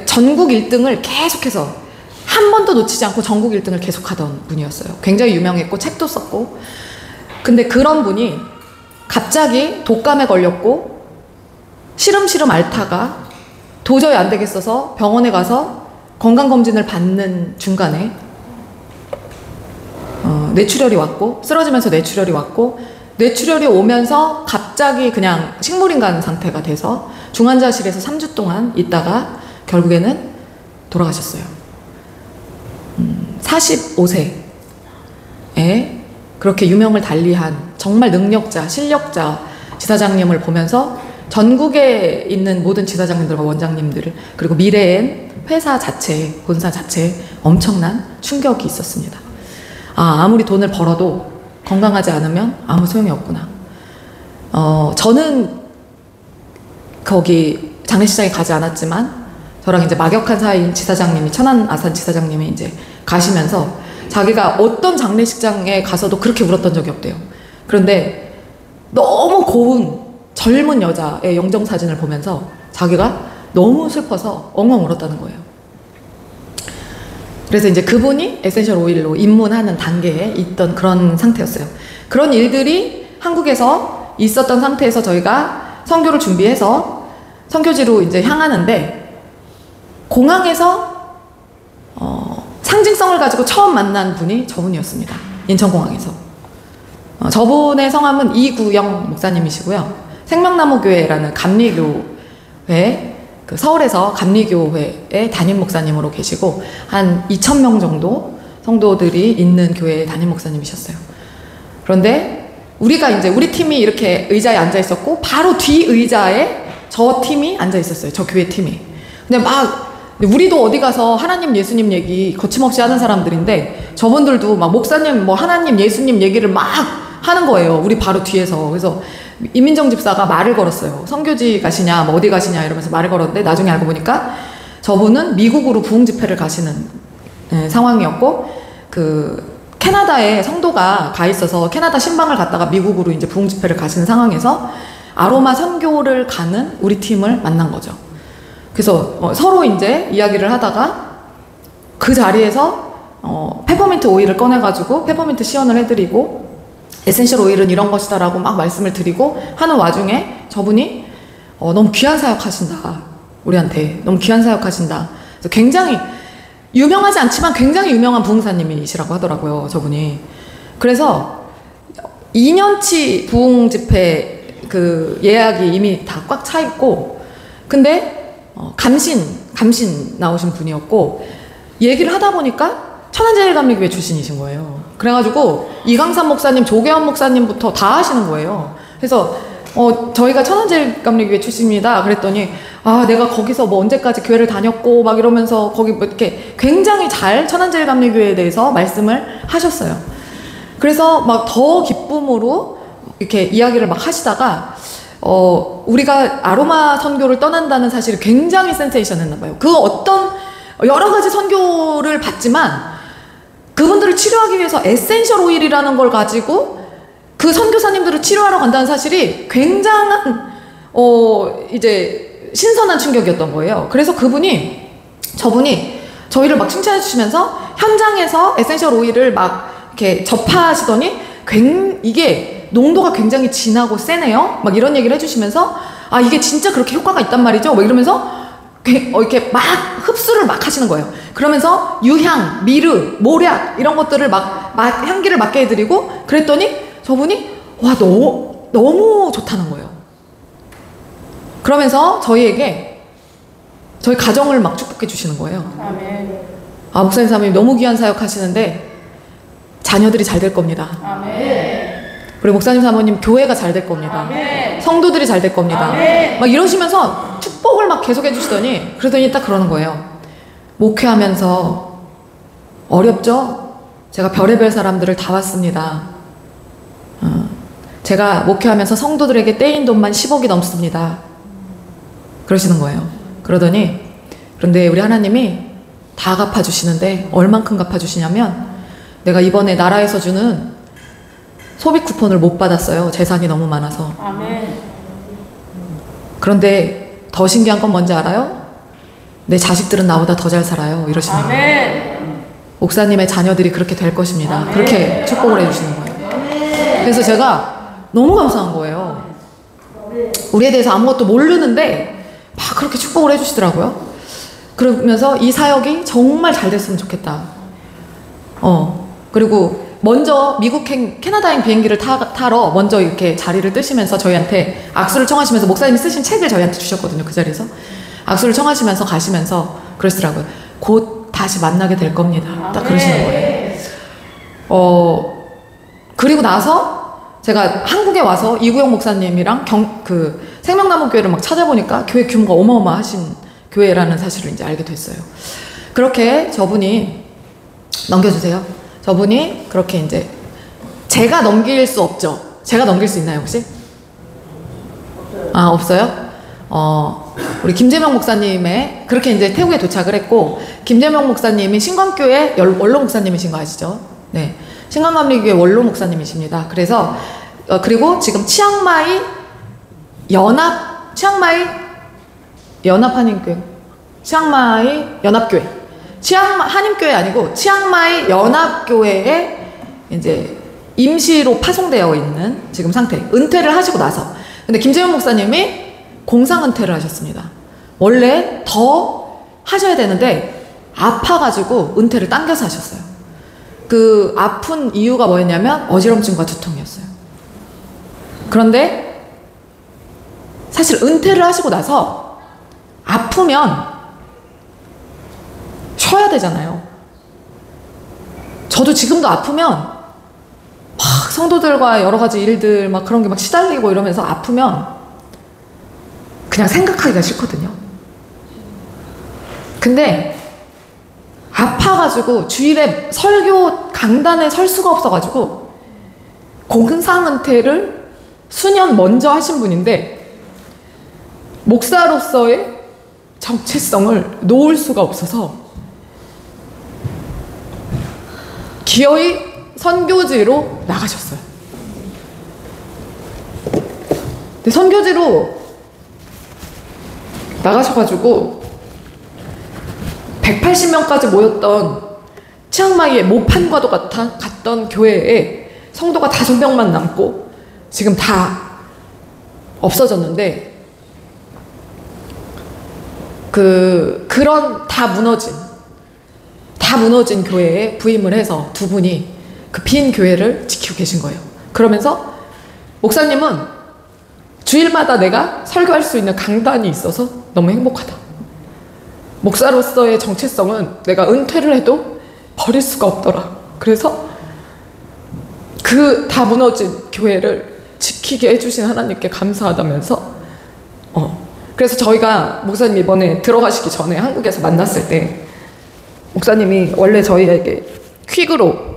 전국 1등을 계속해서 한 번도 놓치지 않고 전국 1등을 계속하던 분이었어요. 굉장히 유명했고 책도 썼고. 근데 그런 분이 갑자기 독감에 걸렸고 시름시름 앓다가 도저히 안 되겠어서 병원에 가서 건강검진을 받는 중간에 뇌출혈이 왔고, 쓰러지면서 뇌출혈이 왔고, 뇌출혈이 오면서 갑자기 그냥 식물인간 상태가 돼서 중환자실에서 3주 동안 있다가 결국에는 돌아가셨어요. 45세에 그렇게 유명을 달리한 정말 능력자, 실력자 지사장님을 보면서 전국에 있는 모든 지사장님들과 원장님들, 그리고 미래엔 회사 자체에, 본사 자체에 엄청난 충격이 있었습니다. 아무리 돈을 벌어도 건강하지 않으면 아무 소용이 없구나. 저는 거기 장례식장에 가지 않았지만 저랑 이제 막역한 사이인 지사장님이, 천안 아산 지사장님이 이제 가시면서 자기가 어떤 장례식장에 가서도 그렇게 울었던 적이 없대요. 그런데 너무 고운 젊은 여자의 영정사진을 보면서 자기가 너무 슬퍼서 엉엉 울었다는 거예요. 그래서 이제 그분이 에센셜 오일로 입문하는 단계에 있던 그런 상태였어요. 그런 일들이 한국에서 있었던 상태에서 저희가 선교를 준비해서 선교지로 이제 향하는데, 공항에서 상징성을 가지고 처음 만난 분이 저분이었습니다. 인천공항에서. 저분의 성함은 이구영 목사님이시고요. 생명나무교회라는 감리교회, 그 서울에서 감리교회의 담임 목사님으로 계시고 한 2,000명 정도 성도들이 있는 교회의 담임 목사님이셨어요. 그런데 우리가 이제 우리 팀이 이렇게 의자에 앉아 있었고 바로 뒤 의자에 저 팀이 앉아 있었어요. 저 교회 팀이. 근데 막 우리도 어디 가서 하나님 예수님 얘기 거침없이 하는 사람들인데 저분들도 막 목사님 뭐 하나님 예수님 얘기를 막 하는 거예요. 우리 바로 뒤에서. 그래서 이민정 집사가 말을 걸었어요. 선교지 가시냐 뭐 어디 가시냐 이러면서 말을 걸었는데 나중에 알고 보니까 저분은 미국으로 부흥 집회를 가시는 상황이었고, 그 캐나다에 성도가 가 있어서 캐나다 신방을 갔다가 미국으로 이제 부흥 집회를 가시는 상황에서 아로마 선교를 가는 우리 팀을 만난 거죠. 그래서 서로 이제 이야기를 하다가 그 자리에서 페퍼민트 오일을 꺼내가지고 페퍼민트 시연을 해드리고 에센셜 오일은 이런 것이다라고 막 말씀을 드리고 하는 와중에 저분이 너무 귀한 사역 하신다. 우리한테 너무 귀한 사역 하신다. 그래서 굉장히 유명하지 않지만 굉장히 유명한 부흥사님이시라고 하더라고요. 저분이. 그래서 2년치 부흥 집회 그 예약이 이미 다 꽉 차 있고, 근데 감신 나오신 분이었고, 얘기를 하다 보니까 천안제일감리교회 출신이신 거예요. 그래가지고 이강산 목사님, 조계환 목사님부터 다 하시는 거예요. 그래서 저희가 천안제일감리교회 출신입니다. 그랬더니 내가 거기서 뭐 언제까지 교회를 다녔고 막 이러면서 거기 뭐 이렇게 굉장히 잘 천안제일감리교회에 대해서 말씀을 하셨어요. 그래서 막 더 기쁨으로 이렇게 이야기를 막 하시다가 우리가 아로마 선교를 떠난다는 사실이 굉장히 센세이션 했나 봐요. 그 어떤 여러 가지 선교를 받지만 그분들을 치료하기 위해서 에센셜 오일이라는 걸 가지고 그 선교사님들을 치료하러 간다는 사실이 굉장한 이제 신선한 충격이었던 거예요. 그래서 저분이 저희를 막 칭찬해 주시면서 현장에서 에센셜 오일을 막 이렇게 접하시더니 이게 농도가 굉장히 진하고 세네요. 막 이런 얘기를 해주시면서 이게 진짜 그렇게 효과가 있단 말이죠. 막 이러면서 이렇게 막 흡수를 막 하시는 거예요. 그러면서 유향, 미르, 모략 이런 것들을 막 향기를 맡게 해드리고 그랬더니 저분이 너무 좋다는 거예요. 그러면서 저희 가정을 막 축복해 주시는 거예요. 아, 목사님 사모님 너무 귀한 사역 하시는데 자녀들이 잘 될 겁니다. 그리고 목사님 사모님 교회가 잘 될 겁니다. 성도들이 잘 될 겁니다. 막 이러시면서 축복을 막 계속 해주시더니 그러더니 딱 그러는 거예요. 목회하면서 어렵죠? 제가 별의별 사람들을 다 봤습니다. 제가 목회하면서 성도들에게 떼인 돈만 10억이 넘습니다. 그러시는 거예요. 그러더니 그런데 우리 하나님이 다 갚아주시는데 얼만큼 갚아주시냐면 내가 이번에 나라에서 주는 소비 쿠폰을 못 받았어요. 재산이 너무 많아서. 그런데 더 신기한 건 뭔지 알아요? 내 자식들은 나보다 더 잘 살아요. 이러시는 거예요. 목사님의 자녀들이 그렇게 될 것입니다. 그렇게 축복을 해주시는 거예요. 그래서 제가 너무 감사한 거예요. 우리에 대해서 아무것도 모르는데 막 그렇게 축복을 해주시더라고요. 그러면서 이 사역이 정말 잘 됐으면 좋겠다. 그리고 먼저 미국행 캐나다행 비행기를 타러 먼저 이렇게 자리를 뜨시면서 저희한테 악수를 청하시면서 목사님이 쓰신 책을 저희한테 주셨거든요. 그 자리에서 악수를 청하시면서 가시면서 그러시더라고요. 곧 다시 만나게 될 겁니다. 딱 그러시는 거예요. 그리고 나서 제가 한국에 와서 이구영 목사님이랑 생명나무 교회를 막 찾아보니까 교회 규모가 어마어마하신 교회라는 사실을 이제 알게 됐어요. 그렇게 저분이 넘겨주세요. 저분이 그렇게 이제 제가 넘길 수 없죠. 제가 넘길 수 있나요 혹시? 아, 없어요? 우리 김재명 목사님의 그렇게 이제 태국에 도착을 했고 김재명 목사님이 신광교회 원로 목사님이신 거 아시죠? 네, 신광감리교회 원로 목사님이십니다. 그래서 그리고 지금 치앙마이 연합한인교회, 치앙마이 연합교회, 한인교회 아니고 치앙마이 연합교회에 이제 임시로 파송되어 있는 지금 상태. 은퇴를 하시고 나서. 근데 김재현 목사님이 공상 은퇴를 하셨습니다. 원래 더 하셔야 되는데 아파가지고 은퇴를 당겨서 하셨어요. 그 아픈 이유가 뭐였냐면 어지럼증과 두통이었어요. 그런데 사실 은퇴를 하시고 나서 아프면 쉬어야 되잖아요. 저도 지금도 아프면 막 성도들과 여러 가지 일들 막 그런 게 막 시달리고 이러면서 아프면 그냥 생각하기가 싫거든요. 근데 아파가지고 주일에 설교 강단에 설 수가 없어가지고 공상 은퇴를 수년 먼저 하신 분인데 목사로서의 정체성을 놓을 수가 없어서 기어이 선교지로 나가셨어요. 근데 선교지로 나가셔가지고 180명까지 모였던 치앙마이의 모판과도 갔던 교회에 성도가 5명만 남고 지금 다 없어졌는데 그런 다 무너진 교회에 부임을 해서 두 분이 그 빈 교회를 지키고 계신 거예요. 그러면서 목사님은 주일마다 내가 설교할 수 있는 강단이 있어서 너무 행복하다. 목사로서의 정체성은 내가 은퇴를 해도 버릴 수가 없더라. 그래서 그 다 무너진 교회를 지키게 해주신 하나님께 감사하다면서 그래서 저희가 목사님 이번에 들어가시기 전에 한국에서 만났을 때 목사님이 원래 저희에게 퀵으로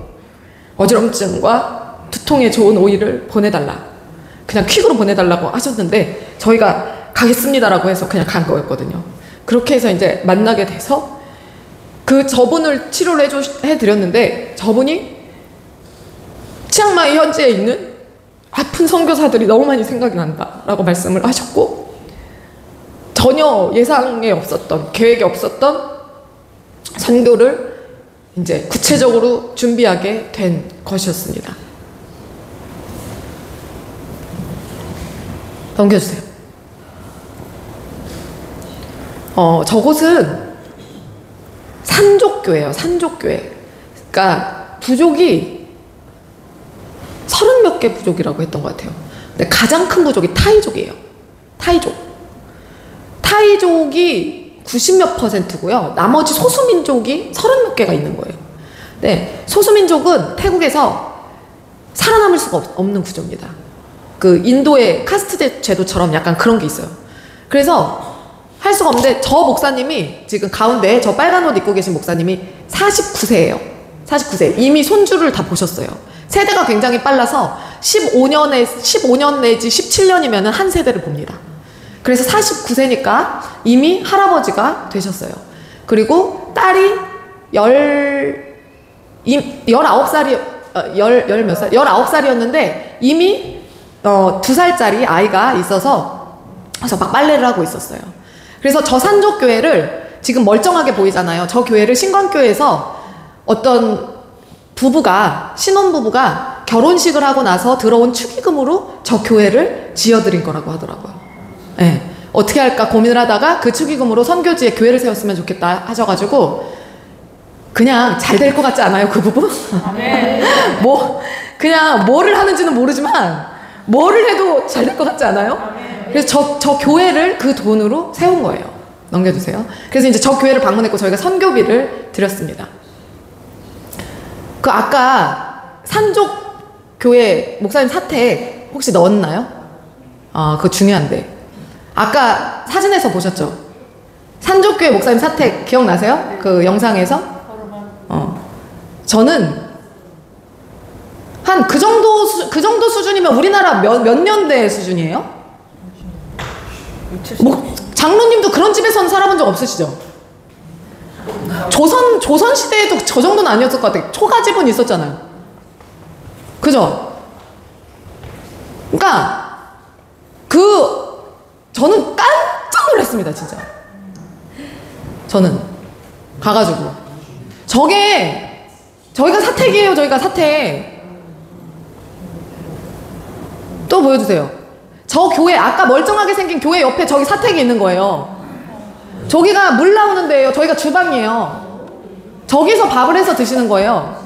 어지럼증과 두통에 좋은 오일을 보내달라, 그냥 퀵으로 보내달라고 하셨는데 저희가 가겠습니다라고 해서 그냥 간 거였거든요. 그렇게 해서 이제 만나게 돼서 저분을 치료를 해드렸는데 저분이 치앙마이 현지에 있는 아픈 선교사들이 너무 많이 생각이 난다라고 말씀을 하셨고 전혀 예상에 없었던, 계획에 없었던 선교를 이제 구체적으로 준비하게 된 것이었습니다. 넘겨주세요. 저곳은 산족교회예요. 산족교회. 그러니까 부족이 30몇 개 부족이라고 했던 것 같아요. 근데 가장 큰 부족이 타이족이에요. 타이족이 90몇 %고요. 나머지 소수민족이 30몇 개가 있는 거예요. 네, 소수민족은 태국에서 살아남을 수가 없는 구조입니다. 그 인도의 카스트 제도처럼 약간 그런 게 있어요. 그래서 할 수가 없는데 저 목사님이 지금 가운데 저 빨간 옷 입고 계신 목사님이 49세예요. 49세. 이미 손주를 다 보셨어요. 세대가 굉장히 빨라서 15년 내지 17년이면 한 세대를 봅니다. 그래서 49세니까 이미 할아버지가 되셨어요. 그리고 딸이 19살이었는데 이미 2살짜리 아이가 있어서 그래서 막 빨래를 하고 있었어요. 그래서 저 산족교회를 지금 멀쩡하게 보이잖아요. 저 교회를 신광교회에서 어떤 신혼부부가 결혼식을 하고 나서 들어온 축의금으로 저 교회를 지어드린 거라고 하더라고요. 네. 어떻게 할까 고민을 하다가 그 축의금으로 선교지에 교회를 세웠으면 좋겠다 하셔가지고 그냥 잘 될 것 같지 않아요, 그 부부? 그냥 뭐를 하는지는 모르지만 뭐를 해도 잘 될 것 같지 않아요? 그래서 저 교회를 그 돈으로 세운 거예요. 넘겨주세요. 그래서 이제 저 교회를 방문했고 저희가 선교비를 드렸습니다. 그 아까 산족 교회 목사님 사택 혹시 넣었나요? 아, 그거 중요한데. 아까 사진에서 보셨죠? 산족 교회 목사님 사택 기억나세요? 그 영상에서? 저는 한 그 정도 수준이면 우리나라 몇 년대 수준이에요? 장로님도 그런 집에서는 살아본 적 없으시죠? 조선 시대에도 저 정도는 아니었을 것 같아요. 초가집은 있었잖아요. 그죠? 그러니까 저는 깜짝 놀랐습니다, 진짜. 저는 가가지고 저희가 사택이에요. 저희가 사택. 또 보여주세요. 저 교회, 아까 멀쩡하게 생긴 교회 옆에 저기 사택이 있는 거예요. 저기가 물 나오는 데예요. 저희가 주방이에요. 저기서 밥을 해서 드시는 거예요.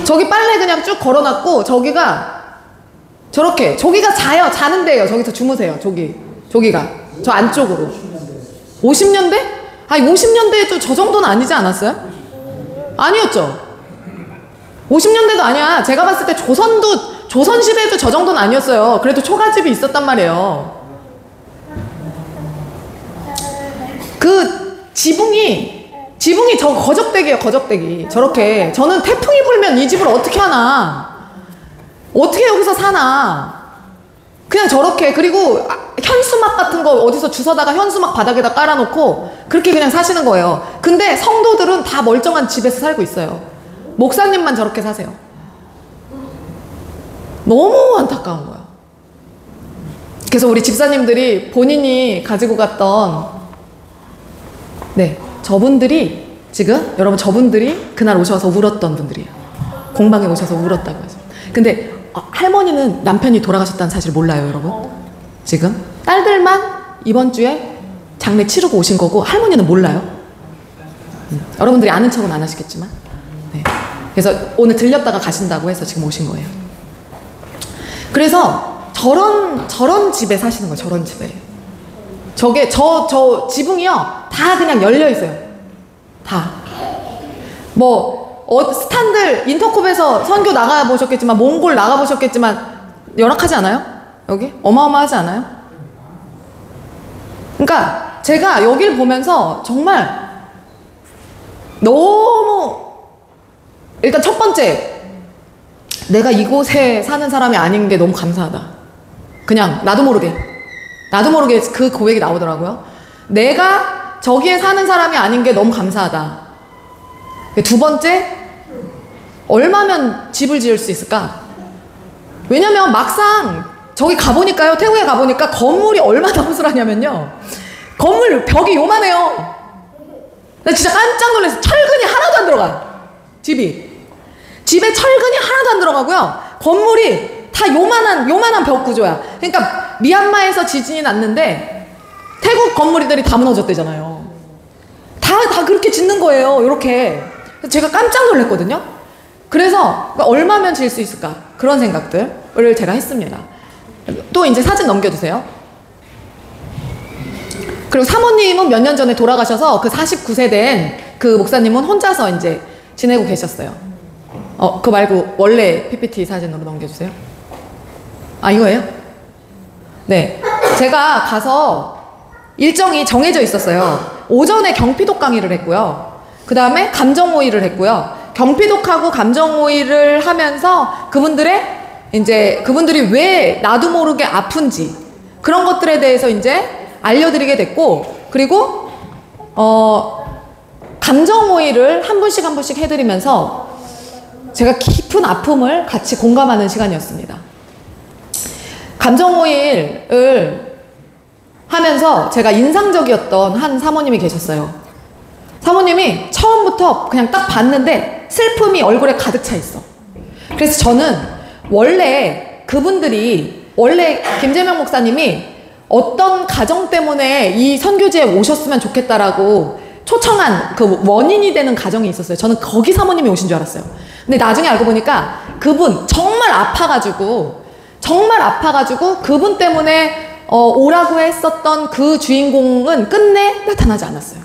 저기 빨래 그냥 쭉 걸어놨고 저기가 저렇게 저기가 자는 데예요. 저기서 주무세요. 저기가 저 안쪽으로. 50년대? 아니 50년대에도 저 정도는 아니지 않았어요? 아니었죠. 50년대도 아니야. 제가 봤을 때 조선시대에도 저 정도는 아니었어요. 그래도 초가집이 있었단 말이에요. 그 지붕이 저 거적대기예요. 거적대기. 저렇게. 저는 태풍이 불면 이 집을 어떻게 하나. 어떻게 여기서 사나. 그냥 저렇게. 그리고 현수막 같은 거 어디서 주워다가 현수막 바닥에다 깔아놓고 그렇게 그냥 사시는 거예요. 근데 성도들은 다 멀쩡한 집에서 살고 있어요. 목사님만 저렇게 사세요. 너무 안타까운 거야. 그래서 우리 집사님들이 본인이 가지고 갔던 저분들이 지금 여러분 저분들이 그날 오셔서 울었던 분들이에요. 공방에 오셔서 울었다고 해서. 근데 할머니는 남편이 돌아가셨다는 사실 몰라요, 여러분. 지금 딸들만 이번 주에 장례 치르고 오신 거고 할머니는 몰라요. 여러분들이 아는 척은 안 하시겠지만. 네. 그래서 오늘 들렸다가 가신다고 해서 지금 오신 거예요. 그래서 저런 집에 사시는 거예요. 저런 집에. 저게 저 지붕이요 다 그냥 열려 있어요. 다. 스탄들 인터콥에서 선교 나가보셨겠지만 몽골 나가보셨겠지만 열악하지 않아요? 여기? 어마어마하지 않아요? 그러니까 제가 여기를 보면서 정말 너무 일단 첫 번째 내가 이곳에 사는 사람이 아닌 게 너무 감사하다. 그냥 나도 모르게 그 고백이 나오더라고요. 내가 저기에 사는 사람이 아닌 게 너무 감사하다. 두 번째, 얼마면 집을 지을 수 있을까? 왜냐면 막상 저기 가보니까요, 태국에 가보니까 건물이 얼마나 허술하냐면요, 건물 벽이 요만해요. 나 진짜 깜짝 놀랐어. 철근이 하나도 안 들어가. 집에 철근이 하나도 안 들어가고요, 건물이 다 요만한 벽 구조야. 그러니까 미얀마에서 지진이 났는데 태국 건물들이 다 무너졌대잖아요. 다 그렇게 짓는 거예요. 이렇게. 제가 깜짝 놀랐거든요. 그래서 얼마면 지을 수 있을까? 그런 생각들을 제가 했습니다. 또 이제 사진 넘겨주세요. 그리고 사모님은 몇 년 전에 돌아가셔서 그 49세 된 그 목사님은 혼자서 이제 지내고 계셨어요. 그거 말고 원래 PPT 사진으로 넘겨주세요. 아, 이거예요? 네. 제가 가서 일정이 정해져 있었어요. 오전에 경피독 강의를 했고요. 그 다음에 감정오일을 했고요. 경피독하고 감정오일을 하면서 그분들이 왜 나도 모르게 아픈지 그런 것들에 대해서 이제 알려드리게 됐고, 그리고 감정오일을 한 분씩 해드리면서 제가 깊은 아픔을 같이 공감하는 시간이었습니다. 감정오일을 하면서 제가 인상적이었던 한 사모님이 계셨어요. 사모님이 처음부터 그냥 딱 봤는데 슬픔이 얼굴에 가득 차 있어. 그래서 저는 원래 김재명 목사님이 어떤 가정 때문에 이 선교지에 오셨으면 좋겠다라고 초청한 그 원인이 되는 가정이 있었어요. 저는 거기 사모님이 오신 줄 알았어요. 근데 나중에 알고 보니까 그분 정말 아파가지고 그분 때문에 오라고 했었던 그 주인공은 끝내 나타나지 않았어요.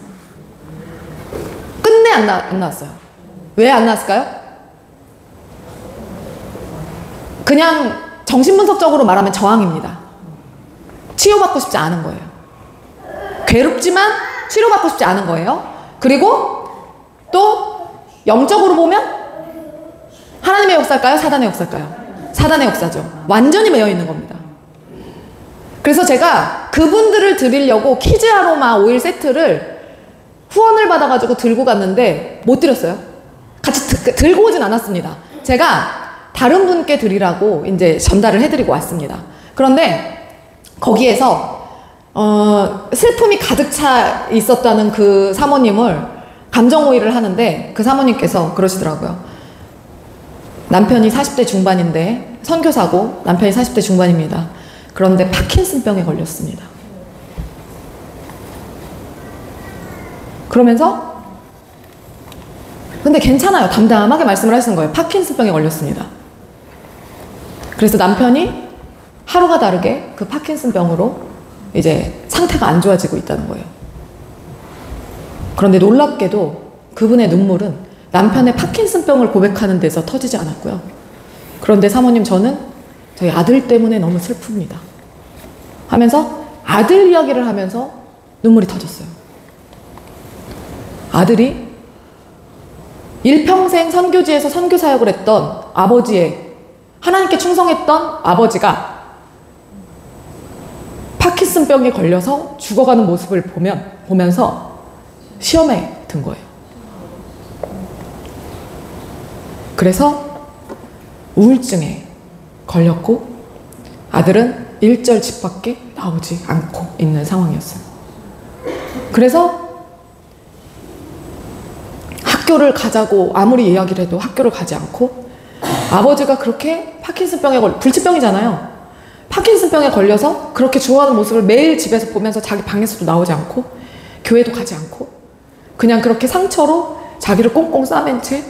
끝내 안 나왔어요. 왜 안 나왔을까요? 그냥 정신분석적으로 말하면 저항입니다. 치유받고 싶지 않은 거예요. 괴롭지만 치료받고 싶지 않은 거예요. 그리고 또 영적으로 보면 하나님의 역사일까요? 사단의 역사일까요? 사단의 역사죠. 완전히 매여 있는 겁니다. 그래서 제가 그분들을 드리려고 키즈 아로마 오일 세트를 후원을 받아가지고 들고 갔는데 못 드렸어요. 같이 들고 오진 않았습니다. 제가 다른 분께 드리라고 이제 전달을 해드리고 왔습니다. 그런데 거기에서 슬픔이 가득 차 있었다는 그 사모님을 감정오일을 하는데 그 사모님께서 그러시더라고요. 남편이 40대 중반인데 선교사고 남편이 40대 중반입니다. 그런데 파킨슨병에 걸렸습니다. 그러면서 근데 괜찮아요. 담담하게 말씀을 하시는 거예요. 파킨슨병에 걸렸습니다. 그래서 남편이 하루가 다르게 그 파킨슨병으로 이제 상태가 안 좋아지고 있다는 거예요. 그런데 놀랍게도 그분의 눈물은 남편의 파킨슨병을 고백하는 데서 터지지 않았고요. 그런데 사모님, 저는 저희 아들 때문에 너무 슬픕니다 하면서 아들 이야기를 하면서 눈물이 터졌어요. 아들이 일평생 선교지에서 선교사역을 했던 아버지의, 하나님께 충성했던 아버지가 파킨슨병에 걸려서 죽어가는 모습을 보면서 시험에 든 거예요. 그래서 우울증에 걸렸고 아들은 일절 집 밖에 나오지 않고 있는 상황이었어요. 그래서 학교를 가자고 아무리 이야기를 해도 학교를 가지 않고, 아버지가 그렇게 파킨슨병에 불치병이잖아요. 파킨슨병에 걸려서 그렇게 죽어가는 모습을 매일 집에서 보면서 자기 방에서도 나오지 않고 교회도 가지 않고 그냥 그렇게 상처로 자기를 꽁꽁 싸맨 채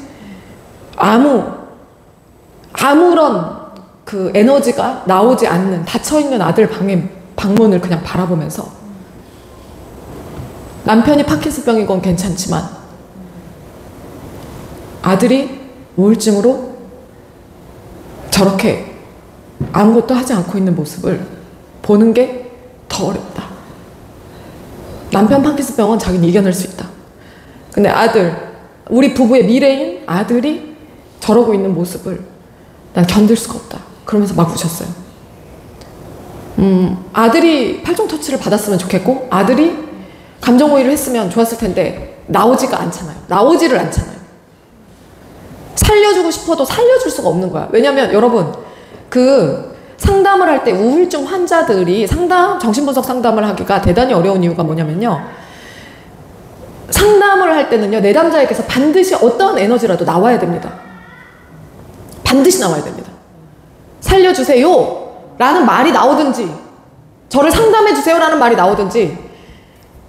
아무런 그 에너지가 나오지 않는 닫혀있는 아들 방의 방문을 그냥 바라보면서, 남편이 파킨슨병인 건 괜찮지만 아들이 우울증으로 저렇게 아무것도 하지 않고 있는 모습을 보는 게 더 어렵다. 남편 파킨슨병은 자기는 이겨낼 수 있다. 근데 우리 부부의 미래인 아들이 저러고 있는 모습을 난 견딜 수가 없다. 그러면서 막 우셨어요. 아들이 팔종터치를 받았으면 좋겠고 아들이 감정오일을 했으면 좋았을 텐데 나오지를 않잖아요. 살려주고 싶어도 살려줄 수가 없는 거야. 왜냐면 여러분, 그 상담을 할 때 우울증 환자들이 정신분석 상담을 하기가 대단히 어려운 이유가 뭐냐면요, 상담을 할 때는요, 내담자에게서 반드시 어떠한 에너지라도 나와야 됩니다. 반드시 나와야 됩니다. 살려주세요 라는 말이 나오든지, 저를 상담해주세요 라는 말이 나오든지,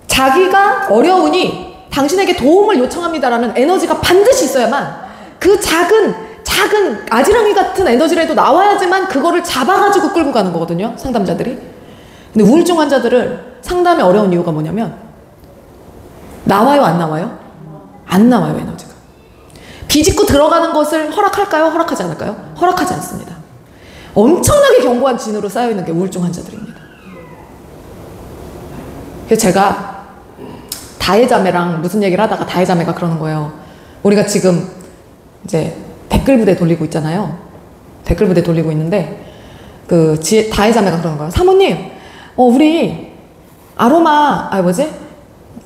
자기가 어려우니 당신에게 도움을 요청합니다 라는 에너지가 반드시 있어야만, 그 작은 아지랑이 같은 에너지라도 나와야지만 그거를 잡아가지고 끌고 가는 거거든요, 상담자들이. 근데 우울증 환자들을 상담이 어려운 이유가 뭐냐면 나와요, 안 나와요? 안 나와요, 에너지가. 비집고 들어가는 것을 허락할까요? 허락하지 않을까요? 허락하지 않습니다. 엄청나게 견고한 진으로 쌓여있는 게 우울증 환자들입니다. 그래서 제가 다혜자매랑 무슨 얘기를 하다가 다혜자매가 그러는 거예요. 우리가 지금 이제 댓글 부대 돌리고 있잖아요. 댓글 부대 돌리고 있는데 그 다혜자매가 그러는 거예요. 사모님, 우리 아로마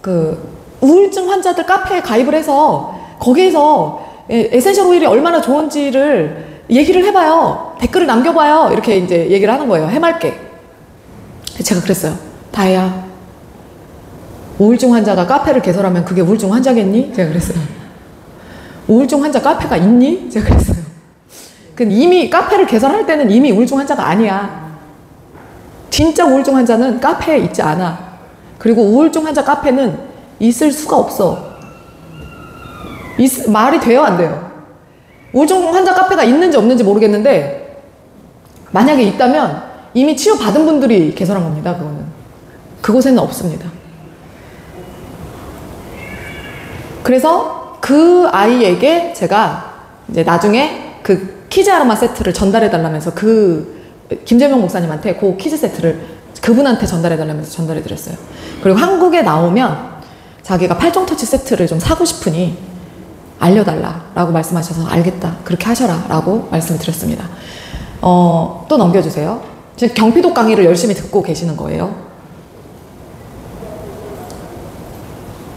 그 우울증 환자들 카페에 가입을 해서 거기에서 에센셜 오일이 얼마나 좋은지를 얘기를 해봐요. 댓글을 남겨봐요. 이렇게 이제 얘기를 하는 거예요. 해맑게. 제가 그랬어요. 다혜야, 우울증 환자가 카페를 개설하면 그게 우울증 환자겠니? 제가 그랬어요. 우울증 환자 카페가 있니? 제가 그랬어요. 이미 카페를 개설할 때는 이미 우울증 환자가 아니야. 진짜 우울증 환자는 카페에 있지 않아. 그리고 우울증 환자 카페는 있을 수가 없어. 말이 돼요, 안 돼요? 우울증 환자 카페가 있는지 없는지 모르겠는데 만약에 있다면 이미 치료받은 분들이 개설한 겁니다. 그거는. 그곳에는 없습니다. 그래서 그 아이에게 제가 이제 나중에 그 키즈 아로마 세트를 전달해 달라면서 김재명 목사님한테 그 키즈 세트를 그분한테 전달해 달라면서 전달해 드렸어요. 그리고 한국에 나오면 자기가 8종 터치 세트를 좀 사고 싶으니 알려달라라고 말씀하셔서 알겠다, 그렇게 하셔라 라고 말씀을 드렸습니다. 또 넘겨주세요. 지금 경피독 강의를 열심히 듣고 계시는 거예요.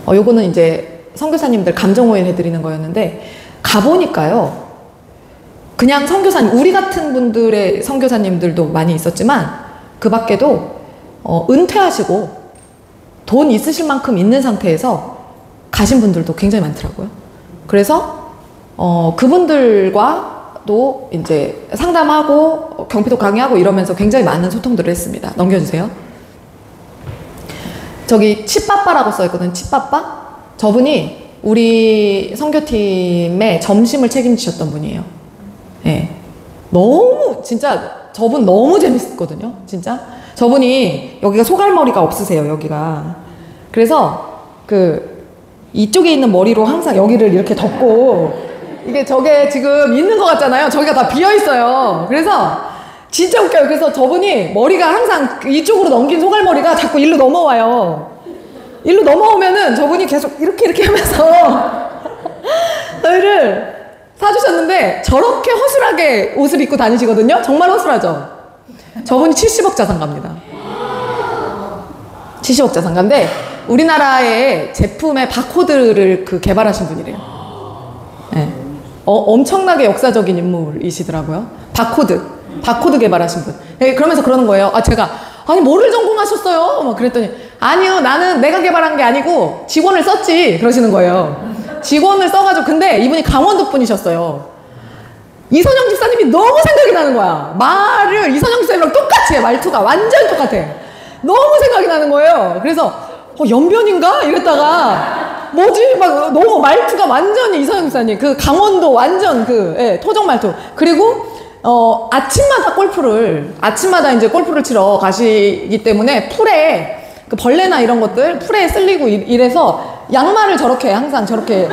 요거는 이제 선교사님들 감정오일 해드리는 거였는데 가보니까요, 그냥 선교사님, 우리 같은 분들의 선교사님들도 많이 있었지만 그 밖에도 은퇴하시고 돈 있으실 만큼 있는 상태에서 가신 분들도 굉장히 많더라고요. 그래서 그분들과도 이제 상담하고 경피독 강의하고 이러면서 굉장히 많은 소통들을 했습니다. 넘겨주세요. 저기 치빠빠라고 써있거든요. 치빠빠? 저분이 우리 선교팀의 점심을 책임지셨던 분이에요. 네. 너무 진짜 저분 너무 재밌었거든요. 진짜 저분이 여기가 소갈머리가 없으세요. 여기가. 그래서 이쪽에 있는 머리로 항상 여기를 이렇게 덮고 이게 저게 지금 있는 것 같잖아요. 저기가 다 비어 있어요. 그래서 진짜 웃겨요. 그래서 저분이 머리가 항상 이쪽으로 넘긴 소갈머리가 자꾸 일로 넘어와요. 일로 넘어오면은 저분이 계속 이렇게 하면서 저희를 사주셨는데 저렇게 허술하게 옷을 입고 다니시거든요. 정말 허술하죠. 저분이 70억 자산가입니다. 70억 자산가인데 우리나라의 제품의 바코드를 개발하신 분이래요. 네. 엄청나게 역사적인 인물이시더라고요. 바코드 개발하신 분. 네, 그러면서 그러는 거예요. 아니 뭐를 전공하셨어요? 막 그랬더니 아니요, 나는 내가 개발한 게 아니고 직원을 썼지. 그러시는 거예요. 직원을 써가지고. 근데 이분이 강원도 분이셨어요. 이선영 집사님이 너무 생각이 나는 거야. 말을 이선영 집사님이랑 똑같이 해. 말투가 완전 똑같아. 너무 생각이 나는 거예요. 그래서 연변인가? 이랬다가 뭐지? 막 너무 말투가 완전히 이선영 집사님 강원도 완전 토종 말투. 그리고 아침마다 이제 골프를 치러 가시기 때문에 풀에 벌레나 이런 것들 풀에 쓸리고 이래서 양말을 저렇게 항상 저렇게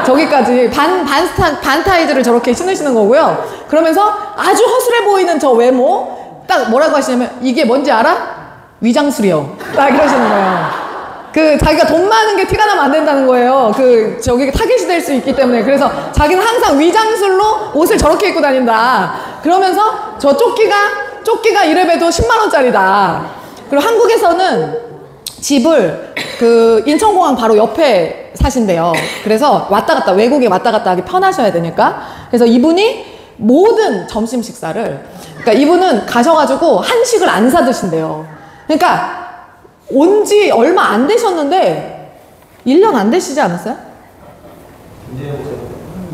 저기까지 반타이즈를 저렇게 신으시는 거고요. 그러면서 아주 허술해 보이는 저 외모 딱 뭐라고 하시냐면 이게 뭔지 알아? 위장술이요. 딱 이러시는 거예요. 자기가 돈 많은 게 티가 나면 안 된다는 거예요. 저기 타겟이 될 수 있기 때문에. 그래서 자기는 항상 위장술로 옷을 저렇게 입고 다닌다. 그러면서 저 조끼가 이래봬도 10만원짜리다. 그리고 한국에서는 집을 인천공항 바로 옆에 사신대요. 그래서 외국에 왔다 갔다 하기 편하셔야 되니까. 그래서 이분이 모든 점심 식사를, 그러니까 이분은 가셔가지고 한식을 안 사 드신대요. 그러니까 온 지 얼마 안 되셨는데 1년 안 되시지 않았어요?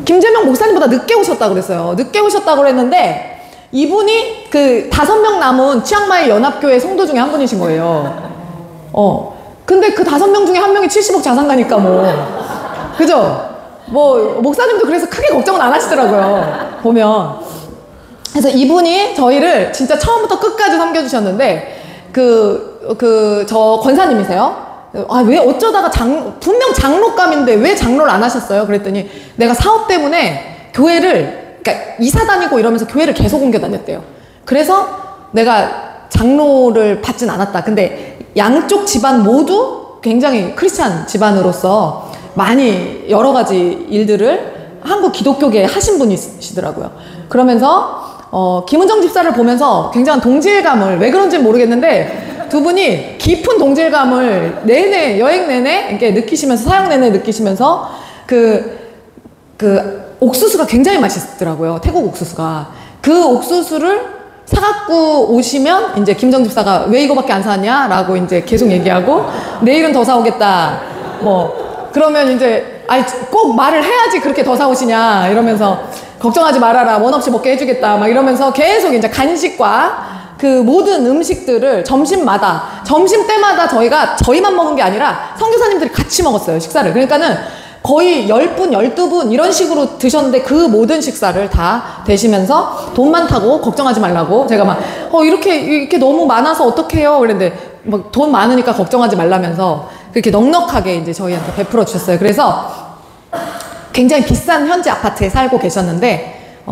김재명 목사님보다 늦게 오셨다고 그랬어요. 늦게 오셨다고 그랬는데 이분이 5명 남은 치앙마이 연합교회 성도 중에 한 분이신 거예요. 근데 5명 중에 한 명이 70억 자산가니까 그죠? 목사님도 그래서 크게 걱정은 안 하시더라고요. 보면. 그래서 이분이 저희를 진짜 처음부터 끝까지 섬겨주셨는데 저 권사님이세요? 아, 왜 어쩌다가 분명 장로감인데 왜 장로를 안 하셨어요? 그랬더니 내가 사업 때문에 교회를, 그러니까 이사 다니고 이러면서 교회를 계속 옮겨 다녔대요. 그래서 내가 장로를 받진 않았다. 근데 양쪽 집안 모두 굉장히 크리스찬 집안으로서 많이 여러 가지 일들을 한국 기독교계에 하신 분이시더라고요. 그러면서 김은정 집사를 보면서 굉장한 동질감을, 왜 그런지는 모르겠는데 두 분이 깊은 동질감을 내내, 여행 내내 이렇게 느끼시면서, 사역 내내 느끼시면서 그 옥수수가 굉장히 맛있더라고요. 태국 옥수수가. 그 옥수수를 사갖고 오시면 이제 김정 집사가 왜 이거밖에 안 사냐? 라고 이제 계속 얘기하고, 내일은 더 사오겠다. 뭐, 그러면 이제, 아니, 꼭 말을 해야지 그렇게 더 사오시냐? 이러면서, 걱정하지 말아라. 원 없이 먹게 해주겠다. 막 이러면서 계속 이제 간식과 그 모든 음식들을 점심 때마다 저희만 먹은 게 아니라 선교사님들이 같이 먹었어요. 식사를. 그러니까는 거의 10분, 12분 이런 식으로 드셨는데 그 모든 식사를 다 드시면서 돈 많다고 걱정하지 말라고 제가 막 이렇게 너무 많아서 어떡해요? 그랬는데 막 돈 많으니까 걱정하지 말라면서 그렇게 넉넉하게 이제 저희한테 베풀어 주셨어요. 그래서 굉장히 비싼 현지 아파트에 살고 계셨는데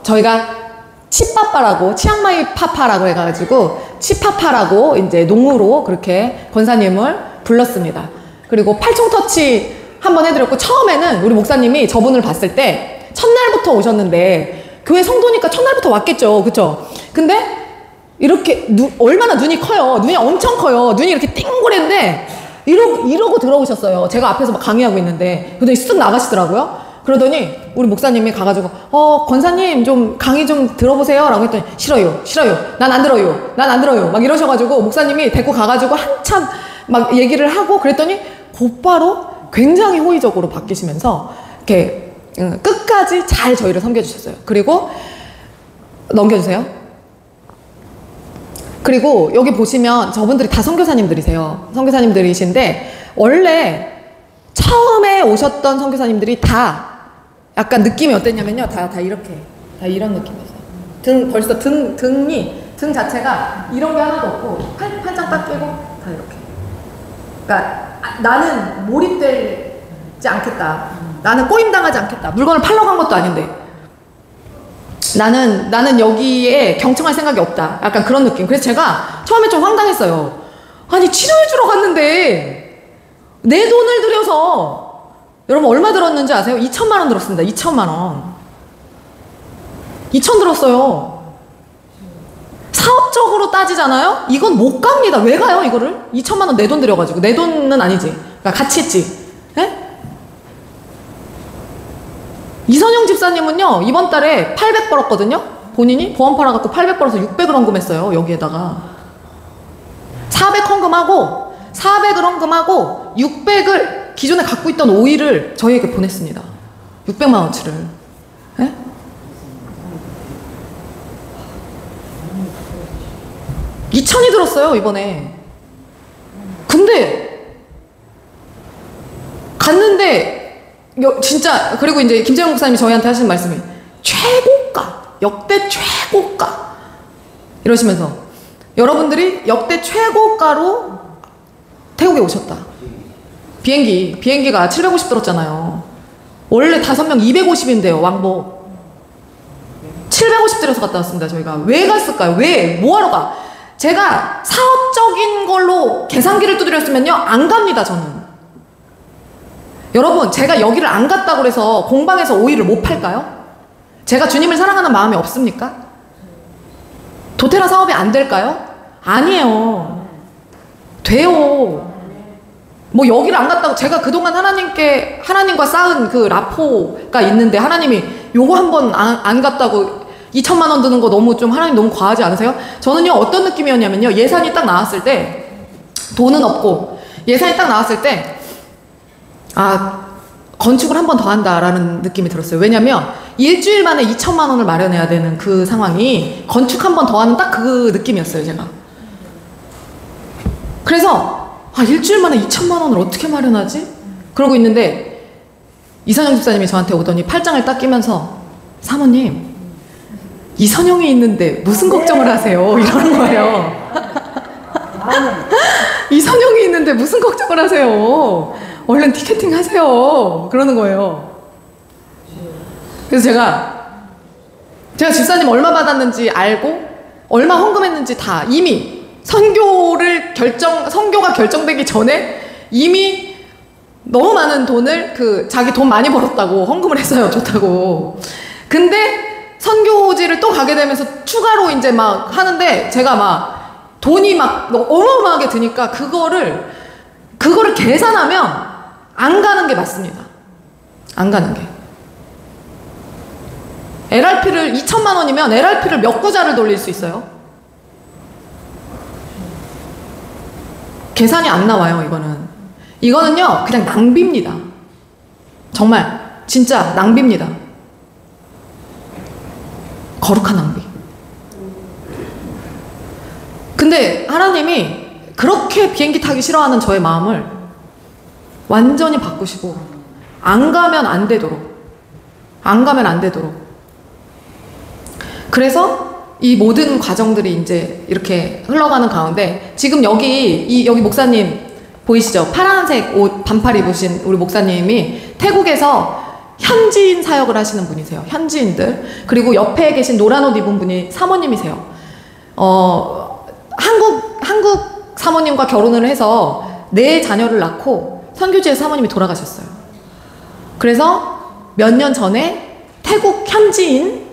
저희가 치빠빠라고, 치앙마이 파파라고 해가지고 치파파라고 이제 농으로 그렇게 권사님을 불렀습니다. 그리고 팔총터치 한번 해드렸고, 처음에는 우리 목사님이 저분을 봤을 때 첫날부터 오셨는데 교회 성도니까 첫날부터 왔겠죠, 그쵸? 근데 이렇게 얼마나 눈이 커요. 눈이 엄청 커요. 눈이 이렇게 띵그랬는데 이러고 들어오셨어요. 제가 앞에서 막 강의하고 있는데. 근데 쓱 나가시더라고요. 그러더니 우리 목사님이 가가지고 권사님 좀 강의 좀 들어보세요 라고 했더니 싫어요 난 안 들어요 막 이러셔가지고 목사님이 데리고 가가지고 한참 막 얘기를 하고, 그랬더니 곧바로 굉장히 호의적으로 바뀌시면서 이렇게 끝까지 잘 저희를 섬겨주셨어요. 그리고 넘겨주세요. 그리고 여기 보시면 저분들이 다 선교사님들이세요. 선교사님들이신데 원래 처음에 오셨던 선교사님들이 다 약간 느낌이 어땠냐면요, 다 이렇게, 다 이런 느낌이었어요. 벌써 등 자체가 이런 게 하나도 없고 팔짱 딱 끼고 다 이렇게. 그러니까 나는 몰입되지 않겠다. 나는 꼬임당하지 않겠다. 물건을 팔러 간 것도 아닌데. 나는 여기에 경청할 생각이 없다. 약간 그런 느낌. 그래서 제가 처음에 좀 황당했어요. 아니, 치료해주러 갔는데 내 돈을 들여서, 여러분 얼마 들었는지 아세요? 2천만 원 들었습니다. 2천만 원. 2천 들었어요. 사업적으로 따지잖아요? 이건 못 갑니다. 왜 가요, 이거를? 2천만 원 내 돈 들여가지고. 내 돈은 아니지. 그러니까 같이 했지. 네? 이선영 집사님은요, 이번 달에 800 벌었거든요? 본인이 보험 팔아갖고 800 벌어서 600을 헌금했어요, 여기에다가. 400 헌금하고, 400을 헌금하고, 600을 기존에 갖고 있던 오일을 저희에게 보냈습니다. 600만 원치를. 네? (2천이) 들었어요, 이번에. 근데 갔는데 진짜, 그리고 이제 김재영 목사님이 저희한테 하신 말씀이 최고가, 역대 최고가 이러시면서 여러분들이 역대 최고가로 태국에 오셨다. 비행기가 750 들었잖아요. 원래 5명 250인데요, 왕복. 750 들여서 갔다 왔습니다, 저희가. 왜 갔을까요? 왜? 뭐하러 가? 제가 사업적인 걸로 계산기를 두드렸으면요, 안 갑니다, 저는. 여러분, 제가 여기를 안 갔다고 해서 공방에서 오일을 못 팔까요? 제가 주님을 사랑하는 마음이 없습니까? 도테라 사업이 안 될까요? 아니에요. 돼요. 뭐 여기를 안 갔다고, 제가 그동안 하나님과 쌓은 그 라포가 있는데 하나님이 요거 한번 안 갔다고 2천만 원 드는 거 너무 좀, 하나님 너무 과하지 않으세요? 저는요, 어떤 느낌이었냐면요, 예산이 딱 나왔을 때, 돈은 없고 예산이 딱 나왔을 때 건축을 한 번 더 한다라는 느낌이 들었어요. 왜냐면 일주일 만에 2천만 원을 마련해야 되는 그 상황이 건축 한 번 더 하는 딱 그 느낌이었어요, 제가. 그래서 일주일 만에 2천만 원을 어떻게 마련하지? 그러고 있는데 이선영 집사님이 저한테 오더니 팔짱을 딱 끼면서, 사모님, 이선영이 있는데 무슨 걱정을 하세요? 이러는 거예요. 이선용이 있는데 무슨 걱정을 하세요? 얼른 티켓팅 하세요. 그러는 거예요. 그래서 제가 집사님 얼마 받았는지 알고 얼마 헌금했는지 다 이미 선교가 결정되기 전에 이미 너무 많은 돈을 자기 돈 많이 벌었다고 헌금을 했어요. 좋다고. 근데 선교지를 또 가게 되면서 추가로 이제 막 하는데 제가 막 돈이 막 어마어마하게 드니까 그거를 계산하면 안 가는 게 맞습니다. 안 가는 게. LRP를 2천만 원이면 LRP를 몇 구자를 돌릴 수 있어요? 계산이 안 나와요. 이거는요 그냥 낭비입니다. 정말 진짜 낭비입니다. 거룩한 낭비. 근데 하나님이 그렇게 비행기 타기 싫어하는 저의 마음을 완전히 바꾸시고 안 가면 안 되도록 그래서 이 모든 과정들이 이제 이렇게 흘러가는 가운데 지금 여기 목사님 보이시죠? 파란색 옷 반팔 입으신 우리 목사님이 태국에서 현지인 사역을 하시는 분이세요. 현지인들. 그리고 옆에 계신 노란 옷 입은 분이 사모님이세요. 한국 사모님과 결혼을 해서 4자녀를 낳고 선교지에 사모님이 돌아가셨어요. 그래서 몇 년 전에 태국 현지인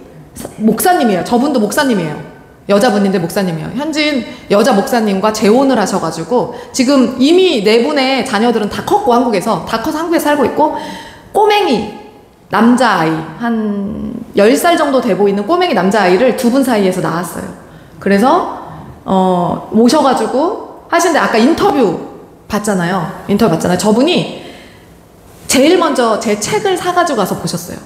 목사님이에요. 저분도 목사님이에요. 여자분인데 목사님이에요. 현지인 여자 목사님과 재혼을 하셔가지고 지금 이미 4분의 자녀들은 다 컸고 한국에서 다 커서 한국에 살고 있고 꼬맹이 남자아이 한 10살 정도 돼 보이는 꼬맹이 남자아이를 2분 사이에서 낳았어요. 그래서 모셔가지고 하시는데 아까 인터뷰 봤잖아요. 저분이 제일 먼저 제 책을 사가지고 가서 보셨어요.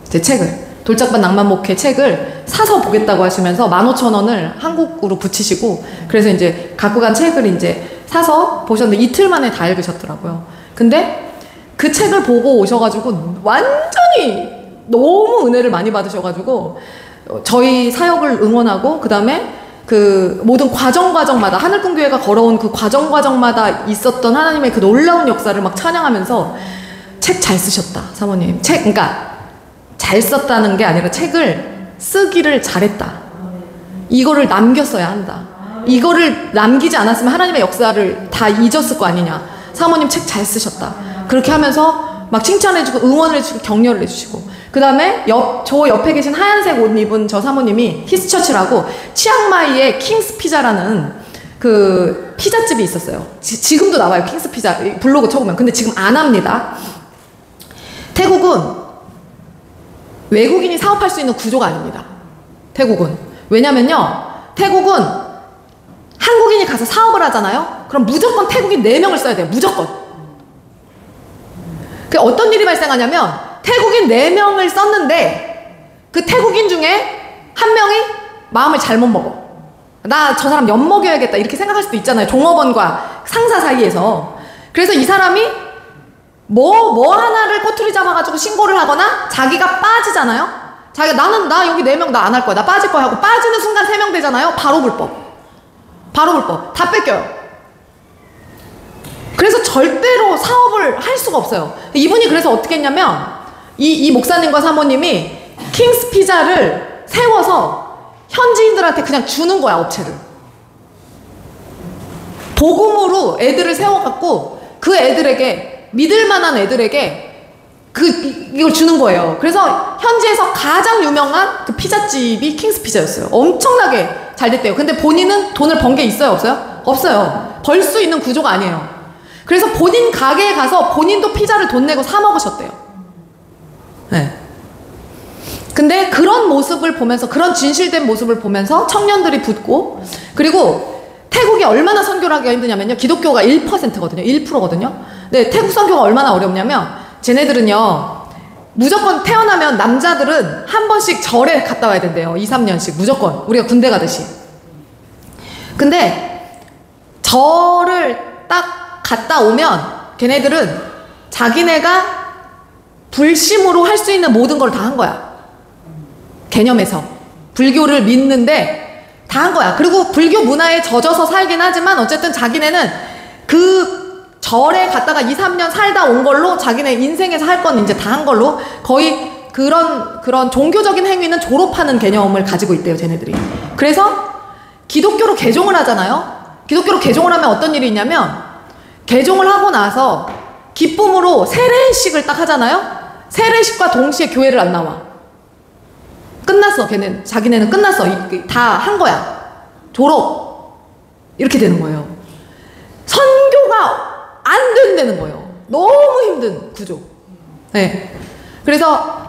제 책을. 돌짝밭 낭만목회 책을 사서 보겠다고 하시면서 15,000원을 한국으로 붙이시고 그래서 이제 갖고 간 책을 이제 사서 보셨는데 이틀 만에 다 읽으셨더라고요. 근데 그 책을 보고 오셔가지고 완전히 너무 은혜를 많이 받으셔가지고 저희 사역을 응원하고 그 다음에 그 모든 과정마다 하늘꿈교회가 걸어온 그 과정마다 있었던 하나님의 그 놀라운 역사를 막 찬양하면서 책 잘 쓰셨다 사모님. 그러니까 잘 썼다는 게 아니라 책을 쓰기를 잘했다. 이거를 남겼어야 한다. 이거를 남기지 않았으면 하나님의 역사를 다 잊었을 거 아니냐. 사모님 책 잘 쓰셨다. 그렇게 하면서 막 칭찬해주고 응원을 해주고 격려를 해주시고 그 다음에 저 옆에 계신 하얀색 옷 입은 저 사모님이 히스처치라고 치앙마이에 킹스 피자라는 그 피자집이 있었어요. 지금도 나와요. 킹스 피자 블로그 쳐보면. 근데 지금 안 합니다. 태국은 외국인이 사업할 수 있는 구조가 아닙니다. 태국은. 왜냐면요. 태국은 한국인이 가서 사업을 하잖아요. 그럼 무조건 태국인 4명을 써야 돼요. 무조건. 어떤 일이 발생하냐면 태국인 4명을 썼는데 그 태국인 중에 한 명이 마음을 잘못 먹어. 나 저 사람 엿먹여야겠다 이렇게 생각할 수도 있잖아요. 종업원과 상사 사이에서. 그래서 이 사람이 뭐 하나를 꼬투리 잡아가지고 신고를 하거나 자기가 빠지잖아요. 나 여기 4명 나 안 할 거야. 나 빠질 거야 하고 빠지는 순간 3명 되잖아요. 바로 불법. 다 뺏겨요. 그래서 절대로 사업을 할 수가 없어요. 이분이 그래서 어떻게 했냐면 이 목사님과 사모님이 킹스 피자를 세워서 현지인들한테 그냥 주는 거야. 업체를. 복음으로 애들을 세워갖고 그 애들에게 믿을 만한 애들에게 이걸 주는 거예요. 그래서 현지에서 가장 유명한 그 피자집이 킹스 피자였어요. 엄청나게 잘 됐대요. 근데 본인은 돈을 번 게 있어요? 없어요? 없어요. 벌 수 있는 구조가 아니에요. 그래서 본인 가게에 가서 본인도 피자를 돈 내고 사 먹으셨대요. 네. 근데 그런 모습을 보면서 그런 진실된 모습을 보면서 청년들이 붙고 그리고 태국이 얼마나 선교를 하기가 힘드냐면요. 기독교가 1%거든요. 1%거든요. 네, 태국 선교가 얼마나 어렵냐면 쟤네들은요. 무조건 태어나면 남자들은 한 번씩 절에 갔다 와야 된대요. 2-3년씩 무조건. 우리가 군대 가듯이. 근데 절을 딱 갔다 오면 걔네들은 자기네가 불심으로 할 수 있는 모든 걸 다 한 거야. 개념에서. 불교를 믿는데 다 한 거야. 그리고 불교 문화에 젖어서 살긴 하지만 어쨌든 자기네는 그 절에 갔다가 2, 3년 살다 온 걸로 자기네 인생에서 할 건 이제 다 한 걸로 거의 그런 종교적인 행위는 졸업하는 개념을 가지고 있대요, 쟤네들이. 그래서 기독교로 개종을 하잖아요. 기독교로 개종을 하면 어떤 일이 있냐면 개종을 하고 나서 기쁨으로 세례식을 딱 하잖아요. 세례식과 동시에 교회를 안 나와. 끝났어. 자기네는 끝났어. 다 한 거야. 졸업. 이렇게 되는 거예요. 선교가 안 된다는 거예요. 너무 힘든 구조. 네. 그래서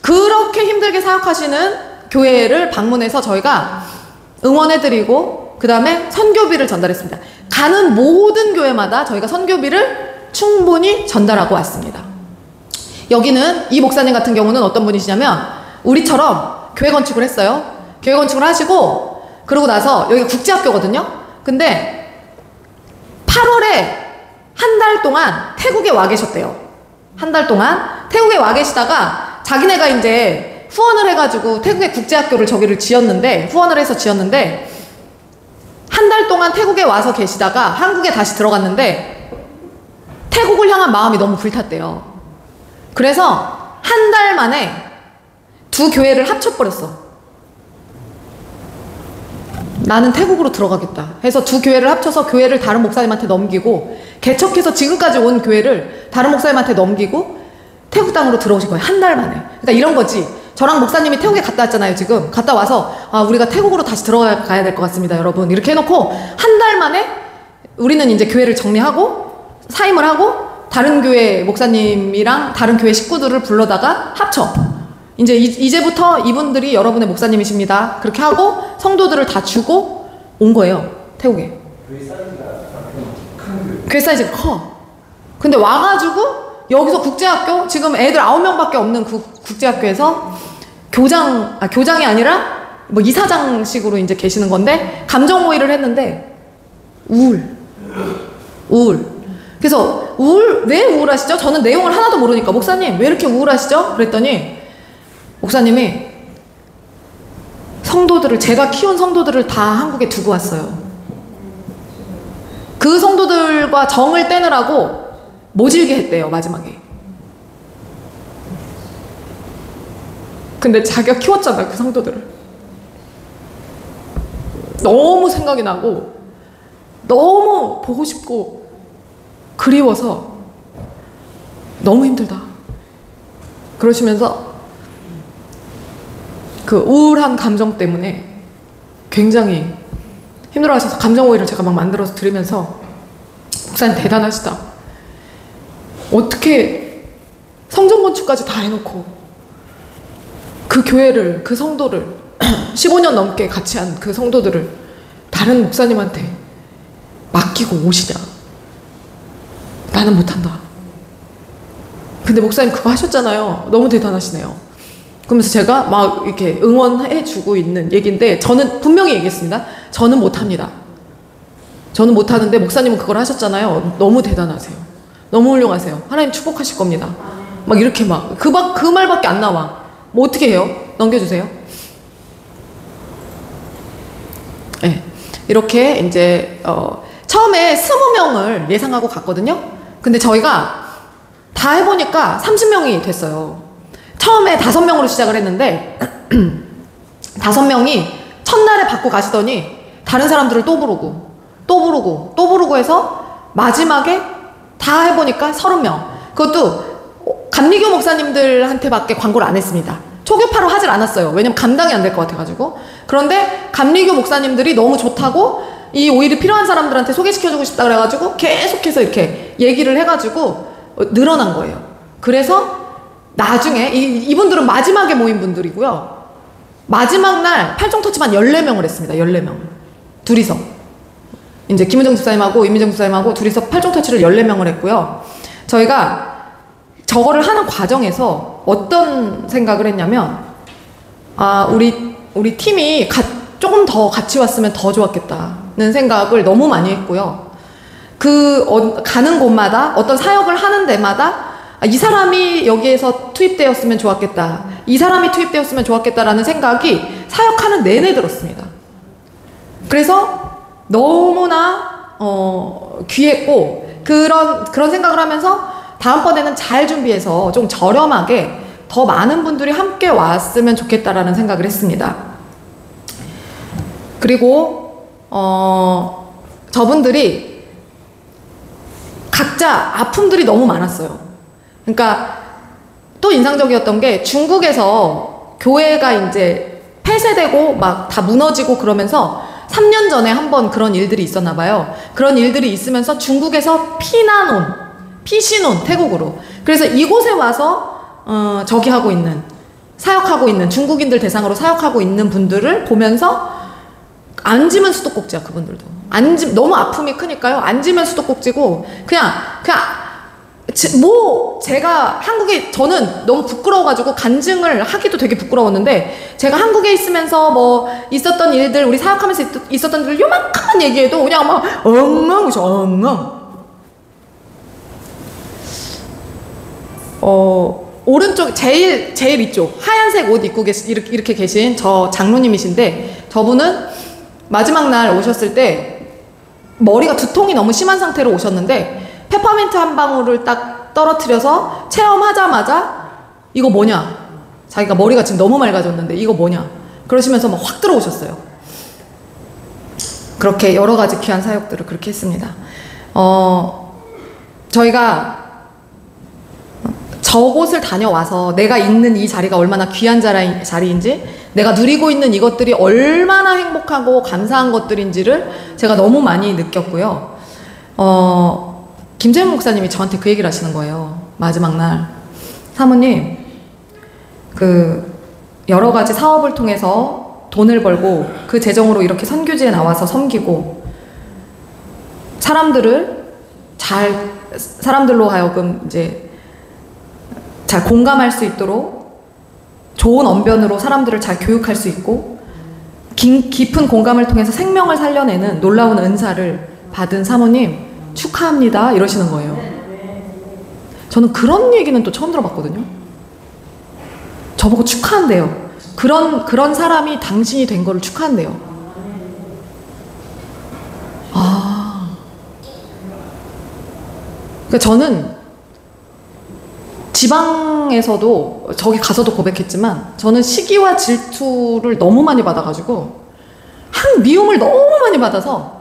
그렇게 힘들게 사역하시는 교회를 방문해서 저희가 응원해드리고 그 다음에 선교비를 전달했습니다. 가는 모든 교회마다 저희가 선교비를 충분히 전달하고 왔습니다. 여기는 이 목사님 같은 경우는 어떤 분이시냐면 우리처럼 교회 건축을 했어요. 교회 건축을 하시고 그러고 나서 여기가 국제학교거든요. 근데 8월에 한 달 동안 태국에 와 계셨대요. 한 달 동안 태국에 와 계시다가 자기네가 이제 후원을 해가지고 태국의 국제학교를 저기를 지었는데 후원을 해서 지었는데 한 달 동안 태국에 와서 계시다가 한국에 다시 들어갔는데 태국을 향한 마음이 너무 불탔대요. 그래서 한 달 만에 두 교회를 합쳐버렸어. 나는 태국으로 들어가겠다 해서 두 교회를 합쳐서 교회를 다른 목사님한테 넘기고 개척해서 지금까지 온 교회를 다른 목사님한테 넘기고 태국 땅으로 들어오신 거예요. 한 달 만에. 그러니까 이런 거지. 저랑 목사님이 태국에 갔다 왔잖아요. 지금 갔다 와서 우리가 태국으로 다시 들어가야 될 것 같습니다, 여러분. 이렇게 해놓고 한 달 만에 우리는 이제 교회를 정리하고 사임을 하고 다른 교회 목사님이랑 다른 교회 식구들을 불러다가 합쳐. 이제부터 이분들이 여러분의 목사님이십니다. 그렇게 하고 성도들을 다 주고 온 거예요. 태국에. 교회 사이즈가 커. 근데 와가지고 여기서 국제학교 지금 애들 9명밖에 없는 그 국제학교에서 교장이 아니라 뭐 이사장식으로 이제 계시는 건데 감정 모의를 했는데 우울. 그래서 왜 우울하시죠? 저는 내용을 하나도 모르니까 목사님 왜 이렇게 우울하시죠? 그랬더니 목사님이 제가 키운 성도들을 다 한국에 두고 왔어요. 그 성도들과 정을 떼느라고 모질게 했대요, 마지막에. 근데 자기가 키웠잖아요, 그 성도들을. 너무 생각이 나고 너무 보고 싶고 그리워서 너무 힘들다 그러시면서 그 우울한 감정 때문에 굉장히 힘들어하셔서 감정 오일을 제가 막 만들어서 드리면서 목사님 대단하시다. 어떻게 성전 건축까지 다 해놓고 그 교회를, 그 성도를 15년 넘게 같이 한 그 성도들을 다른 목사님한테 맡기고 오시냐. 나는 못한다. 근데 목사님 그거 하셨잖아요. 너무 대단하시네요. 그러면서 제가 막 이렇게 응원해주고 있는 얘기인데 저는 분명히 얘기했습니다. 저는 못합니다. 저는 못하는데 목사님은 그걸 하셨잖아요. 너무 대단하세요. 너무 훌륭하세요. 하나님 축복하실 겁니다. 막 이렇게 그 말밖에 안 나와. 뭐 어떻게 해요? 넘겨주세요. 네. 이렇게 이제 처음에 20명을 예상하고 갔거든요. 근데 저희가 다 해보니까 30명이 됐어요. 처음에 5명으로 시작을 했는데 5명이 첫날에 받고 가시더니 다른 사람들을 또 부르고 해서 마지막에 다 해보니까 30명. 그것도 감리교 목사님들한테밖에 광고를 안 했습니다. 초교파로 하질 않았어요. 왜냐면 감당이 안 될 것 같아가지고. 그런데 감리교 목사님들이 너무 좋다고 이 오일이 필요한 사람들한테 소개시켜주고 싶다 그래가지고 계속해서 이렇게 얘기를 해가지고 늘어난 거예요. 그래서 나중에 이분들은 마지막에 모인 분들이고요. 마지막 날 팔종터치만 14명을 했습니다. 14명. 둘이서. 이제 김은정 집사님하고 이민정 집사님하고 둘이서 팔종터치를 14명을 했고요. 저희가 저거를 하는 과정에서 어떤 생각을 했냐면 우리 팀이 조금 더 같이 왔으면 더 좋았겠다는 생각을 너무 많이 했고요. 가는 곳마다 어떤 사역을 하는 데마다 이 사람이 여기에서 투입되었으면 좋았겠다. 이 사람이 투입되었으면 좋았겠다라는 생각이 사역하는 내내 들었습니다. 그래서 너무나 귀했고 그런 생각을 하면서 다음번에는 잘 준비해서 좀 저렴하게 더 많은 분들이 함께 왔으면 좋겠다라는 생각을 했습니다. 그리고 저분들이 각자 아픔들이 너무 많았어요. 그러니까 또 인상적이었던 게 중국에서 교회가 이제 폐쇄되고 막 다 무너지고 그러면서 3년 전에 한번 그런 일들이 있었나 봐요. 그런 일들이 있으면서 중국에서 피신 온 태국으로. 그래서 이곳에 와서 저기하고 있는, 사역하고 있는, 중국인들 대상으로 사역하고 있는 분들을 보면서 앉으면 수도꼭지야, 그분들도. 너무 아픔이 크니까요. 앉으면 수도꼭지고, 제가 한국에, 저는 너무 부끄러워가지고 간증을 하기도 되게 부끄러웠는데, 제가 한국에 있으면서 뭐, 있었던 일들, 우리 사역하면서 있었던 일들 요만큼만 얘기해도 그냥 막, 엉엉. 오른쪽, 제일 이쪽, 하얀색 옷 입고 이렇게 계신 저 장로님이신데, 저분은 마지막 날 오셨을 때, 머리가 두통이 너무 심한 상태로 오셨는데, 페퍼민트 한 방울을 딱 떨어뜨려서 체험하자마자 이거 뭐냐, 자기가 머리가 지금 너무 맑아졌는데 이거 뭐냐 그러시면서 막 확 들어오셨어요. 그렇게 여러 가지 귀한 사역들을 그렇게 했습니다. 저희가 저곳을 다녀와서 내가 있는 이 자리가 얼마나 귀한 자리인지, 내가 누리고 있는 이것들이 얼마나 행복하고 감사한 것들인지를 제가 너무 많이 느꼈고요. 김재문 목사님이 저한테 그 얘기를 하시는 거예요. 마지막 날. 사모님, 여러 가지 사업을 통해서 돈을 벌고 그 재정으로 이렇게 선교지에 나와서 섬기고 사람들로 하여금 이제 잘 공감할 수 있도록 좋은 언변으로 사람들을 잘 교육할 수 있고 깊은 공감을 통해서 생명을 살려내는 놀라운 은사를 받은 사모님 축하합니다 이러시는 거예요. 저는 그런 얘기는 또 처음 들어봤거든요. 저보고 축하한대요. 그런 사람이 당신이 된 거를 축하한대요. 그러니까 저는 지방에서도 저기 가서도 고백했지만 저는 시기와 질투를 너무 많이 받아가지고 미움을 너무 많이 받아서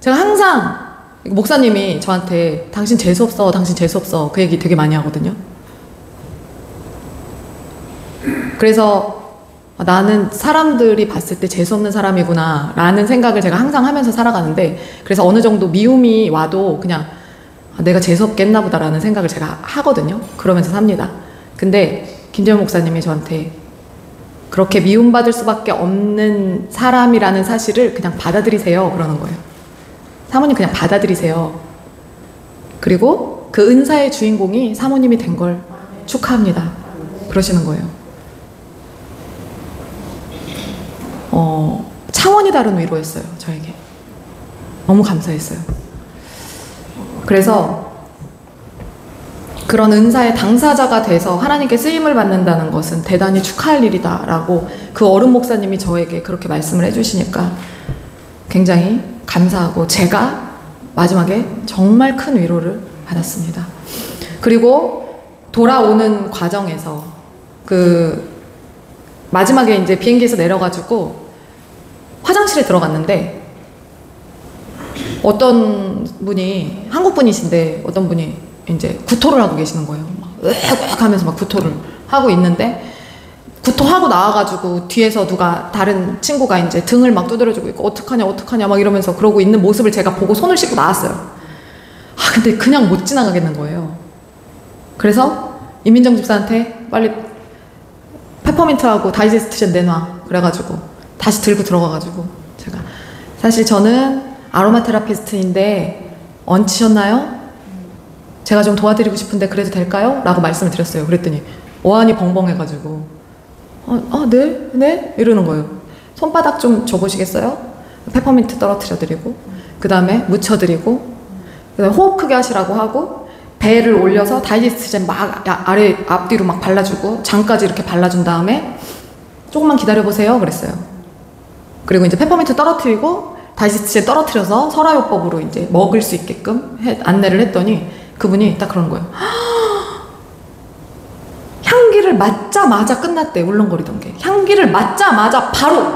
제가 항상 목사님이 저한테 당신 재수없어 그 얘기 되게 많이 하거든요. 그래서 나는 사람들이 봤을 때 재수없는 사람이구나 라는 생각을 제가 항상 하면서 살아가는데, 그래서 어느 정도 미움이 와도 그냥 내가 재수없게 했나 보다라는 생각을 제가 하거든요. 그러면서 삽니다. 근데 김재원 목사님이 저한테 그렇게 미움받을 수밖에 없는 사람이라는 사실을 그냥 받아들이세요 그러는 거예요. 사모님 그냥 받아들이세요. 그리고 그 은사의 주인공이 사모님이 된 걸 축하합니다 그러시는 거예요. 차원이 다른 위로였어요. 저에게 너무 감사했어요. 그래서 그런 은사의 당사자가 돼서 하나님께 쓰임을 받는다는 것은 대단히 축하할 일이다 라고 그 어른 목사님이 저에게 그렇게 말씀을 해주시니까 굉장히 감사하고 제가 마지막에 정말 큰 위로를 받았습니다. 그리고 돌아오는 과정에서 마지막에 이제 비행기에서 내려가지고 화장실에 들어갔는데 어떤 분이, 한국 분이신데 어떤 분이 이제 구토를 하고 계시는 거예요. 막 으악 하면서 막 구토를 하고 있는데, 구토하고 나와가지고 뒤에서 다른 친구가 이제 등을 막 두드려주고 있고 어떡하냐 막 이러면서 그러고 있는 모습을 제가 보고 손을 씻고 나왔어요. 근데 그냥 못 지나가겠는 거예요. 그래서 이민정 집사한테 빨리 페퍼민트하고 다이제스트션 내놔 그래가지고 다시 들고 들어가가지고, 제가 사실 저는 아로마 테라피스트인데 얹히셨나요? 제가 좀 도와드리고 싶은데 그래도 될까요? 라고 말씀을 드렸어요. 그랬더니 어안이 벙벙해가지고 네? 이러는 거예요. 손바닥 좀 줘보시겠어요? 페퍼민트 떨어뜨려드리고, 그 다음에 묻혀드리고, 그 다음에 호흡 크게 하시라고 하고, 배를 올려서 다이제스트젠 막 아래 앞뒤로 막 발라주고, 장까지 이렇게 발라준 다음에 조금만 기다려보세요 그랬어요. 그리고 이제 페퍼민트 떨어뜨리고 다시치에 떨어뜨려서 설화요법으로 이제 먹을 수 있게끔 안내를 했더니 그분이 딱 그러는 거예요. 향기를 맡자마자 끝났대, 울렁거리던 게. 향기를 맡자마자 바로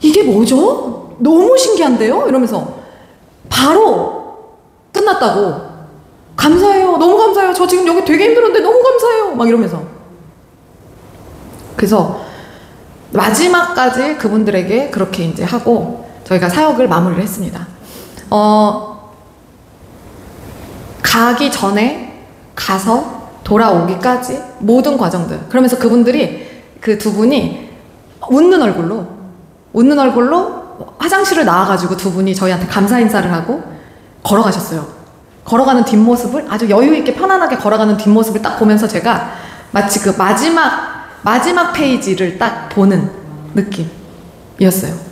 이게 뭐죠? 너무 신기한데요? 이러면서 바로 끝났다고. 감사해요. 너무 감사해요. 저 지금 여기 되게 힘들었는데 너무 감사해요. 막 이러면서. 그래서 마지막까지 그분들에게 그렇게 이제 하고 저희가 사역을 마무리를 했습니다. 가기 전에 가서 돌아오기까지 모든 과정들. 그러면서 그분들이 그 두 분이 웃는 얼굴로 화장실을 나와가지고 두 분이 저희한테 감사 인사를 하고 걸어가셨어요. 걸어가는 뒷모습을 아주 여유있게 편안하게 걸어가는 뒷모습을 딱 보면서 제가 마치 그 마지막 페이지를 딱 보는 느낌이었어요.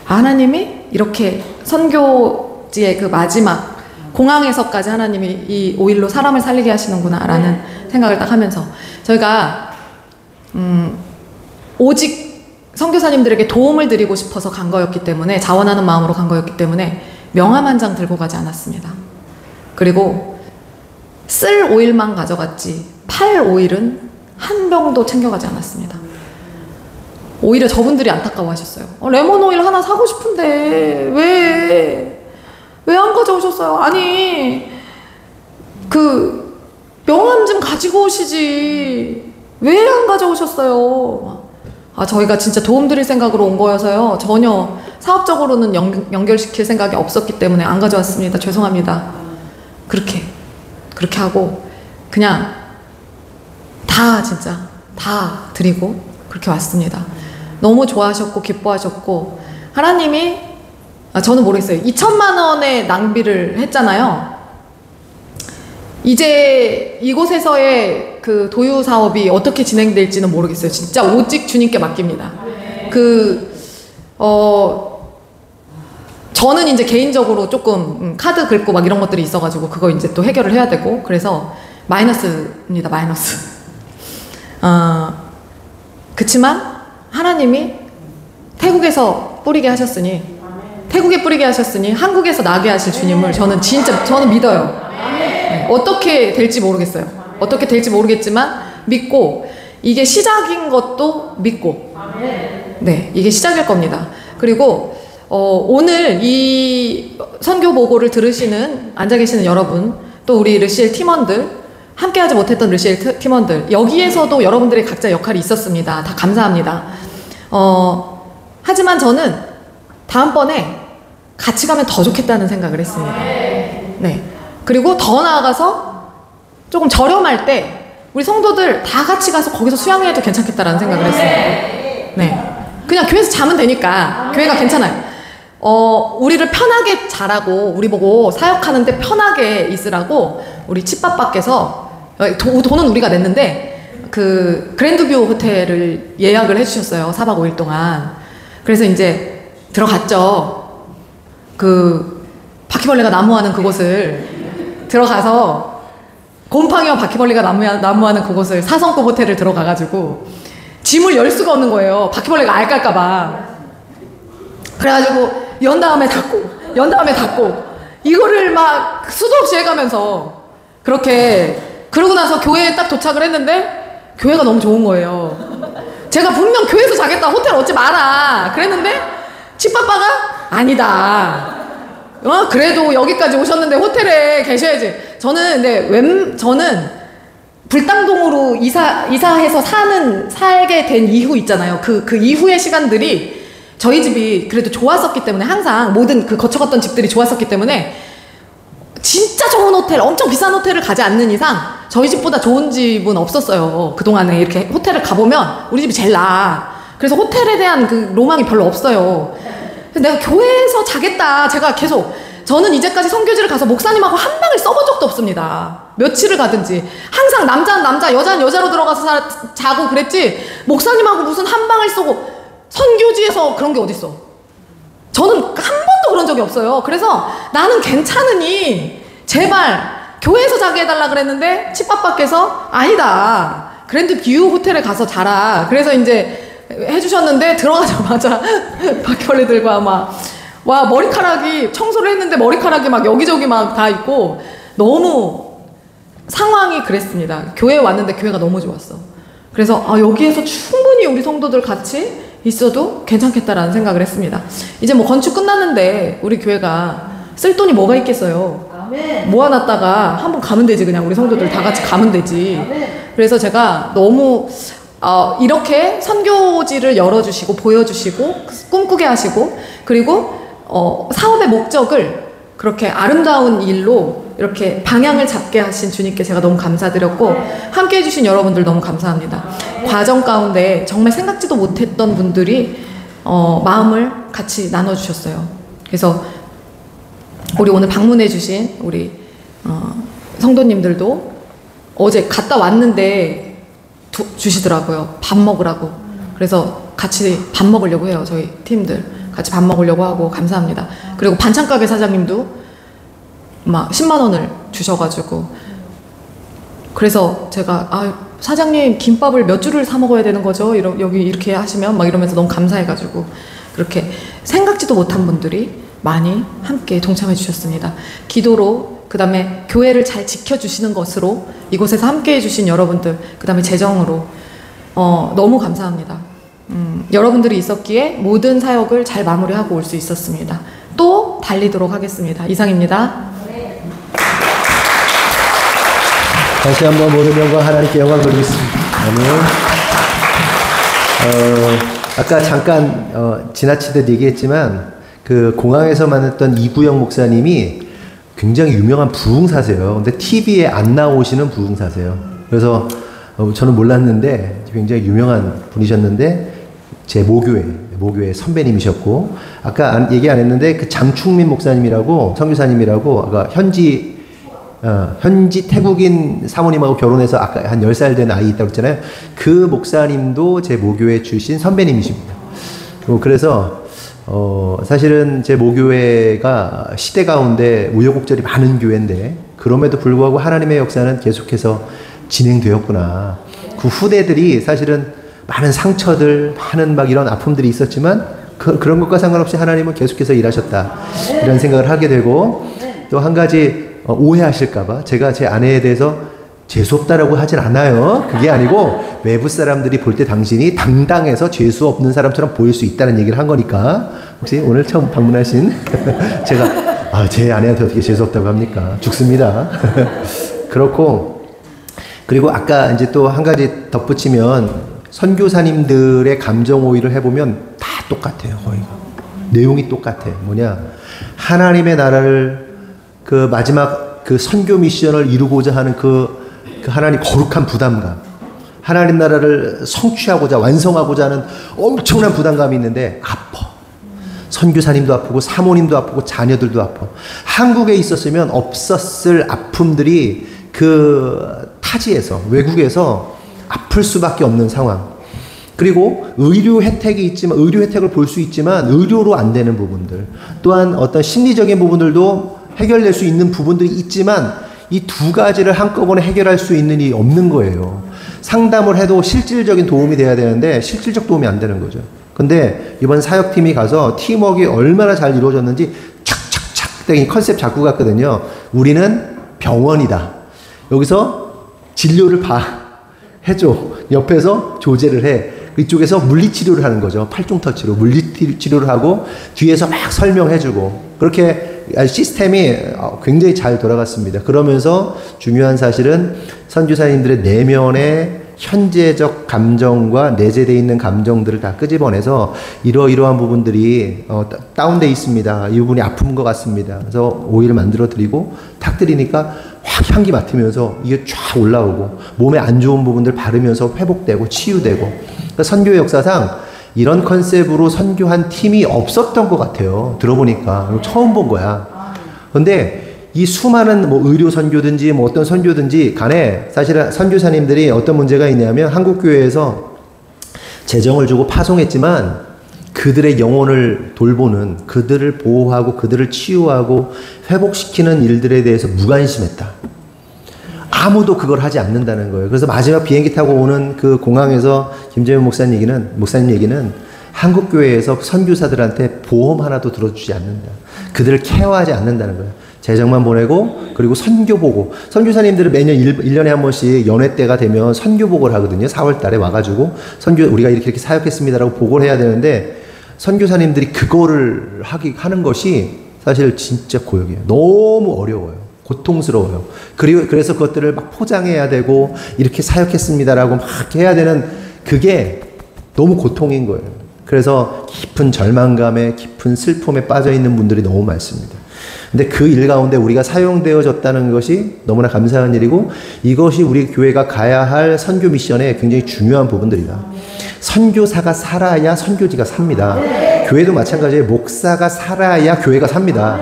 하나님이 이렇게 선교지의 그 마지막 공항에서까지 하나님이 이 오일로 사람을 살리게 하시는구나 라는 생각을 딱 하면서 저희가 오직 선교사님들에게 도움을 드리고 싶어서 간 거였기 때문에, 자원하는 마음으로 간 거였기 때문에 명함 한 장 들고 가지 않았습니다. 그리고 쓸 오일만 가져갔지 팔 오일은 한 병도 챙겨가지 않았습니다. 오히려 저분들이 안타까워 하셨어요. 레몬 오일 하나 사고 싶은데 왜 안 가져오셨어요? 아니 그 명함 좀 가지고 오시지 왜 안 가져오셨어요? 저희가 진짜 도움 드릴 생각으로 온 거여서요. 전혀 사업적으로는 연결시킬 생각이 없었기 때문에 안 가져왔습니다. 죄송합니다. 그렇게 하고 그냥 진짜 다 드리고 그렇게 왔습니다. 너무 좋아하셨고 기뻐하셨고, 하나님이 저는 모르겠어요. 2천만 원의 낭비를 했잖아요. 이제 이곳에서의 그 도유 사업이 어떻게 진행될지는 모르겠어요. 진짜 오직 주님께 맡깁니다. 저는 이제 개인적으로 조금 카드 긁고 막 이런 것들이 있어가지고 그거 이제 또 해결을 해야 되고, 그래서 마이너스입니다. 마이너스. 그치만 하나님이 태국에서 뿌리게 하셨으니, 태국에 뿌리게 하셨으니 한국에서 나게 하실 주님을 저는 믿어요. 네, 어떻게 될지 모르겠어요. 어떻게 될지 모르겠지만 믿고, 이게 시작인 것도 믿고, 네, 이게 시작일 겁니다. 그리고 오늘 이 선교 보고를 들으시는 앉아 계시는 여러분, 또 우리 르시엘 팀원들, 함께하지 못했던 르시엘 팀원들, 여기에서도 여러분들의 각자 역할이 있었습니다. 다 감사합니다. 하지만 저는 다음번에 같이 가면 더 좋겠다는 생각을 했습니다. 네. 그리고 더 나아가서 조금 저렴할 때 우리 성도들 다 같이 가서 거기서 수양해도 괜찮겠다라는 생각을 했어요. 네. 그냥 교회에서 자면 되니까 교회가 괜찮아요. 우리를 편하게 자라고, 우리 보고 사역하는데 편하게 있으라고 우리 칩밥밖에서 돈은 우리가 냈는데 그 그랜드뷰 호텔을 예약을 해주셨어요. 4박 5일 동안. 그래서 이제 들어갔죠. 그 바퀴벌레가 난무하는 그곳을 들어가서, 곰팡이와 바퀴벌레가 난무하는 그곳을 4성급 호텔을 들어가가지고 짐을 열 수가 없는 거예요. 바퀴벌레가 알깔까봐. 그래가지고 연 다음에 닫고 이거를 막 수도 없이 해가면서 그렇게, 그러고 나서 교회에 딱 도착을 했는데 교회가 너무 좋은 거예요. 제가 분명 교회에서 자겠다, 호텔 얻지 마라 그랬는데 칩빠빠가 아니다. 그래도 여기까지 오셨는데 호텔에 계셔야지. 저는 불당동으로 이사해서 살게 된 이후 있잖아요. 그 이후의 시간들이 저희 집이 그래도 좋았었기 때문에, 항상 모든 그 거쳐갔던 집들이 좋았었기 때문에 진짜 좋은 호텔, 엄청 비싼 호텔을 가지 않는 이상 저희 집보다 좋은 집은 없었어요. 그동안에 이렇게 호텔을 가보면 우리 집이 제일 나아. 그래서 호텔에 대한 그 로망이 별로 없어요. 내가 교회에서 자겠다. 저는 이제까지 선교지를 가서 목사님하고 한 방을 써본 적도 없습니다. 며칠을 가든지 항상 남자는 남자, 여자는 여자로 들어가서 자고 그랬지, 목사님하고 무슨 한 방을 쏘고, 선교지에서 그런 게 어딨어. 저는 한 번도 그런 적이 없어요. 그래서 나는 괜찮으니 제발 교회에서 자게 해달라 그랬는데 칩밥밖에서 아니다, 그랜드뷰 호텔에 가서 자라. 그래서 이제 해주셨는데 들어가자마자 바퀴벌레들과 막 와, 머리카락이, 청소를 했는데 머리카락이 막 여기저기 막 다 있고, 너무 상황이 그랬습니다. 교회에 왔는데 교회가 너무 좋았어. 그래서 여기에서 충분히 우리 성도들 같이 있어도 괜찮겠다라는 생각을 했습니다. 이제 뭐 건축 끝났는데 우리 교회가 쓸 돈이 뭐가 있겠어요. 모아놨다가 한번 가면 되지. 그냥 우리 성도들 다 같이 가면 되지. 그래서 제가 너무 이렇게 선교지를 열어주시고 보여주시고 꿈꾸게 하시고, 그리고 사업의 목적을 그렇게 아름다운 일로 이렇게 방향을 잡게 하신 주님께 제가 너무 감사드렸고, 함께 해주신 여러분들 너무 감사합니다. 과정 가운데 정말 생각지도 못했던 분들이 마음을 같이 나눠주셨어요. 그래서 우리 오늘 방문해주신 우리 성도님들도 어제 갔다 왔는데 주시더라고요. 밥 먹으라고. 그래서 같이 밥 먹으려고 해요. 저희 팀들 같이 밥 먹으려고 하고 감사합니다. 그리고 반찬가게 사장님도 막 10만 원을 주셔가지고, 그래서 제가 사장님 김밥을 몇 줄을 사 먹어야 되는 거죠? 여기 이렇게 하시면 막 이러면서 너무 감사해가지고, 그렇게 생각지도 못한 분들이 많이 함께 동참해 주셨습니다. 기도로, 그 다음에 교회를 잘 지켜주시는 것으로, 이곳에서 함께 해주신 여러분들, 그 다음에 재정으로 너무 감사합니다. 여러분들이 있었기에 모든 사역을 잘 마무리하고 올 수 있었습니다. 또 달리도록 하겠습니다. 이상입니다. 다시 한번 모든 영광 하나님께 영광 돌리겠습니다. 아멘. 아까 잠깐 지나치듯 얘기했지만 그 공항에서 만났던 이구영 목사님이 굉장히 유명한 부흥사세요. 근데 TV에 안 나오시는 부흥사세요. 그래서 저는 몰랐는데 굉장히 유명한 분이셨는데 제 모교회 선배님이셨고, 아까 얘기 안 했는데 그 장충민 목사님이라고 선교사님이라고 아까 현지 태국인 사모님하고 결혼해서 아까 한 10살 된 아이 있다고 했잖아요. 그 목사님도 제 모교회 출신 선배님이십니다. 그래서 사실은 제 모교회가 시대 가운데 우여곡절이 많은 교회인데 그럼에도 불구하고 하나님의 역사는 계속해서 진행되었구나. 그 후대들이 사실은 많은 상처들, 많은 막 이런 아픔들이 있었지만 그런 것과 상관없이 하나님은 계속해서 일하셨다. 이런 생각을 하게 되고, 또 한 가지 오해하실까봐 제가 제 아내에 대해서 재수없다라고 하진 않아요. 그게 아니고 외부 사람들이 볼 때 당신이 당당해서 재수 없는 사람처럼 보일 수 있다는 얘기를 한 거니까, 혹시 오늘 처음 방문하신 제가 제 아내한테 어떻게 재수 없다고 합니까? 죽습니다. 그렇고, 그리고 아까 이제 또 한 가지 덧붙이면 선교사님들의 감정 오일을 해보면 다 똑같아요. 거의 내용이 똑같아. 뭐냐, 하나님의 나라를 그 마지막 그 선교 미션을 이루고자 하는 그 하나님 거룩한 부담감, 하나님 나라를 성취하고자 완성하고자 하는 엄청난 부담감이 있는데 아파. 선교사님도 아프고 사모님도 아프고 자녀들도 아파. 한국에 있었으면 없었을 아픔들이 그 타지에서, 외국에서 아플 수밖에 없는 상황. 그리고 의료 혜택이 있지만, 의료 혜택을 볼 수 있지만 의료로 안 되는 부분들, 또한 어떤 심리적인 부분들도 해결될 수 있는 부분들이 있지만 이 두 가지를 한꺼번에 해결할 수 있는 일이 없는 거예요. 상담을 해도 실질적인 도움이 돼야 되는데 실질적 도움이 안 되는 거죠. 근데 이번 사역팀이 가서 팀워크가 얼마나 잘 이루어졌는지 착착착 이 컨셉 잡고 갔거든요. 우리는 병원이다. 여기서 진료를 해줘. 옆에서 조제를 해. 이쪽에서 물리치료를 하는 거죠. 팔중터치로 물리치료를 하고 뒤에서 막 설명해주고, 그렇게 시스템이 굉장히 잘 돌아갔습니다. 그러면서 중요한 사실은 선교사님들의 내면의 현재적 감정과 내재되어 있는 감정들을 다 끄집어내서 이러이러한 부분들이 다운되어 있습니다. 이 부분이 아픈 것 같습니다. 그래서 오일을 만들어 드리고 탁 드리니까 확 향기 맡으면서 이게 쫙 올라오고, 몸에 안 좋은 부분들 바르면서 회복되고 치유되고. 그러니까 선교 역사상 이런 컨셉으로 선교한 팀이 없었던 것 같아요. 들어보니까 처음 본 거야. 근데 이 수많은 뭐 의료 선교든지 뭐 어떤 선교든지 간에 사실은 선교사님들이 어떤 문제가 있냐면, 한국 교회에서 재정을 주고 파송했지만 그들의 영혼을 돌보는, 그들을 보호하고 그들을 치유하고 회복시키는 일들에 대해서 무관심했다. 아무도 그걸 하지 않는다는 거예요. 그래서 마지막 비행기 타고 오는 그 공항에서 김재현 목사님 얘기는 한국교회에서 선교사들한테 보험 하나도 들어주지 않는다. 그들을 케어하지 않는다는 거예요. 재정만 보내고 그리고 선교보고. 선교사님들은 매년 1년에 한 번씩 연회 때가 되면 선교보고를 하거든요. 4월 달에 와가지고 우리가 이렇게 사역했습니다라고 보고를 해야 되는데 선교사님들이 그거를 하는 것이 사실 진짜 고역이에요. 너무 어려워요. 고통스러워요. 그래서 그것들을 막 포장해야 되고 이렇게 사역했습니다라고 막 해야 되는 그게 너무 고통인 거예요. 그래서 깊은 절망감에 깊은 슬픔에 빠져 있는 분들이 너무 많습니다. 근데 그 일 가운데 우리가 사용되어졌다는 것이 너무나 감사한 일이고 이것이 우리 교회가 가야 할 선교 미션의 굉장히 중요한 부분들이다. 선교사가 살아야 선교지가 삽니다. 교회도 마찬가지예요. 목사가 살아야 교회가 삽니다.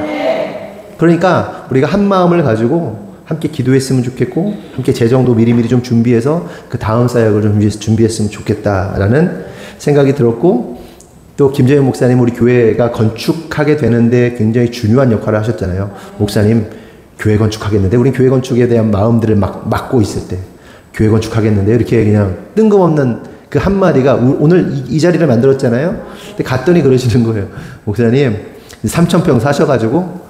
그러니까 우리가 한 마음을 가지고 함께 기도했으면 좋겠고 함께 재정도 미리미리 좀 준비해서 그 다음 사역을 좀 준비했으면 좋겠다라는 생각이 들었고 또 김재현 목사님 우리 교회가 건축하게 되는데 굉장히 중요한 역할을 하셨잖아요. 목사님 교회 건축하겠는데 우리 교회 건축에 대한 마음들을 막 막고 있을 때 교회 건축하겠는데 이렇게 그냥 뜬금없는 그 한마디가 오늘 이 자리를 만들었잖아요. 근데 갔더니 그러시는 거예요. 목사님 3,000평 사셔가지고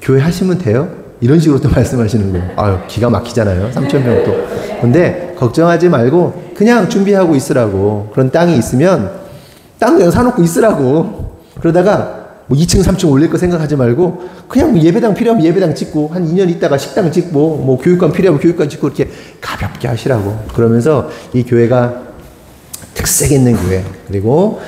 교회 하시면 돼요? 이런 식으로 또 말씀하시는 거예요. 아유 기가 막히잖아요. 3,000평 또. 근데 걱정하지 말고 그냥 준비하고 있으라고. 그런 땅이 있으면 땅 그냥 사놓고 있으라고. 그러다가 뭐 2층 3층 올릴 거 생각하지 말고 그냥 뭐 예배당 필요하면 예배당 짓고 한 2년 있다가 식당 짓고 뭐 교육관 필요하면 교육관 짓고 이렇게 가볍게 하시라고. 그러면서 이 교회가 특색 있는 교회. 그리고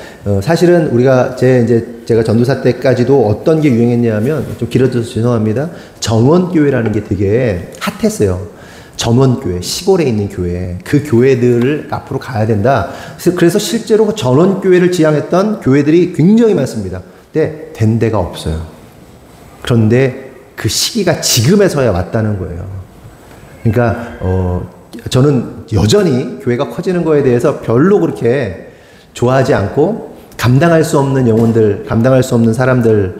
사실은 우리가 제가 전도사 때까지도 어떤 게 유행했냐면 좀 길어져서 죄송합니다. 전원교회라는 게 되게 핫했어요. 전원교회, 시골에 있는 교회, 그 교회들을 앞으로 가야 된다. 그래서 실제로 전원교회를 지향했던 교회들이 굉장히 많습니다. 근데 된 데가 없어요. 그런데 그 시기가 지금에서야 왔다는 거예요. 그러니까 저는 여전히 교회가 커지는 거에 대해서 별로 그렇게 좋아하지 않고 감당할 수 없는 영혼들, 감당할 수 없는 사람들을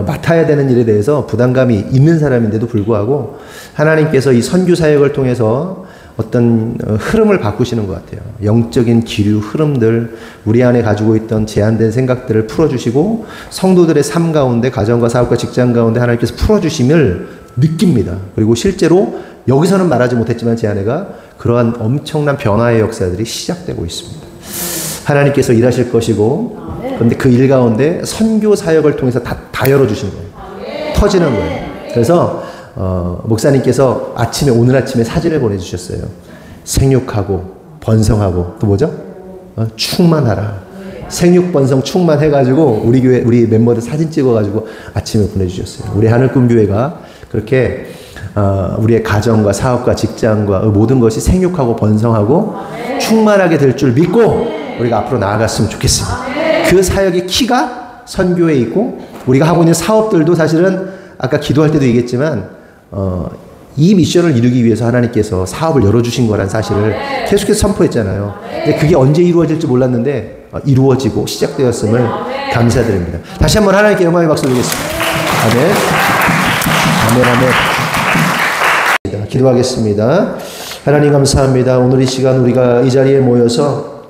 맡아야 되는 일에 대해서 부담감이 있는 사람인데도 불구하고 하나님께서 이 선교 사역을 통해서 어떤 흐름을 바꾸시는 것 같아요. 영적인 기류 흐름들, 우리 안에 가지고 있던 제한된 생각들을 풀어주시고 성도들의 삶 가운데 가정과 사업과 직장 가운데 하나님께서 풀어주심을 느낍니다. 그리고 실제로 여기서는 말하지 못했지만 제 아내가 그러한 엄청난 변화의 역사들이 시작되고 있습니다. 하나님께서 일하실 것이고 그런데 그 일 가운데 선교 사역을 통해서 다 열어주신 거예요. 터지는 거예요. 그래서 목사님께서 오늘 아침에 사진을 보내주셨어요. 생육하고 번성하고 또 뭐죠? 충만하라. 생육번성 충만해가지고 우리 교회 우리 멤버들 사진 찍어가지고 아침에 보내주셨어요. 우리 하늘꿈교회가 그렇게 우리의 가정과 사업과 직장과 모든 것이 생육하고 번성하고 충만하게 될 줄 믿고 우리가 앞으로 나아갔으면 좋겠습니다. 그 사역의 키가 선교에 있고 우리가 하고 있는 사업들도 사실은 아까 기도할 때도 얘기했지만 이 미션을 이루기 위해서 하나님께서 사업을 열어주신 거란 사실을 계속해서 선포했잖아요. 근데 그게 언제 이루어질지 몰랐는데 이루어지고 시작되었음을 감사드립니다. 다시 한번 하나님께 영광의 박수 드리겠습니다. 아멘. 아멘. 아멘. 기도하겠습니다. 하나님 감사합니다. 오늘 이 시간 우리가 이 자리에 모여서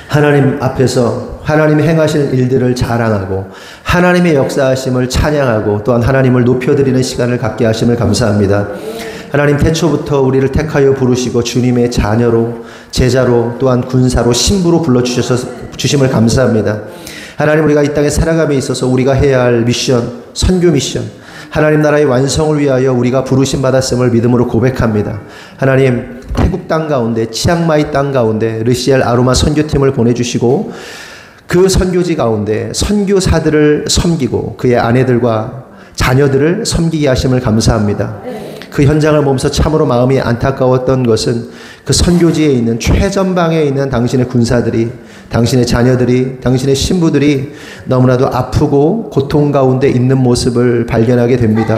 하나님 앞에서 하나님이 행하실 일들을 자랑하고 하나님의 역사하심을 찬양하고 또한 하나님을 높여드리는 시간을 갖게 하심을 감사합니다. 하나님 태초부터 우리를 택하여 부르시고 주님의 자녀로 제자로 또한 군사로 신부로 불러주심을 감사합니다. 하나님 우리가 이 땅에 살아감에 있어서 우리가 해야 할 미션, 선교 미션 하나님 나라의 완성을 위하여 우리가 부르심 받았음을 믿음으로 고백합니다. 하나님 태국 땅 가운데 치앙마이 땅 가운데 르시엘 아로마 선교팀을 보내주시고 그 선교지 가운데 선교사들을 섬기고 그의 아내들과 자녀들을 섬기게 하심을 감사합니다. 그 현장을 보면서 참으로 마음이 안타까웠던 것은 그 선교지에 있는 최전방에 있는 당신의 군사들이 당신의 자녀들이 당신의 신부들이 너무나도 아프고 고통 가운데 있는 모습을 발견하게 됩니다.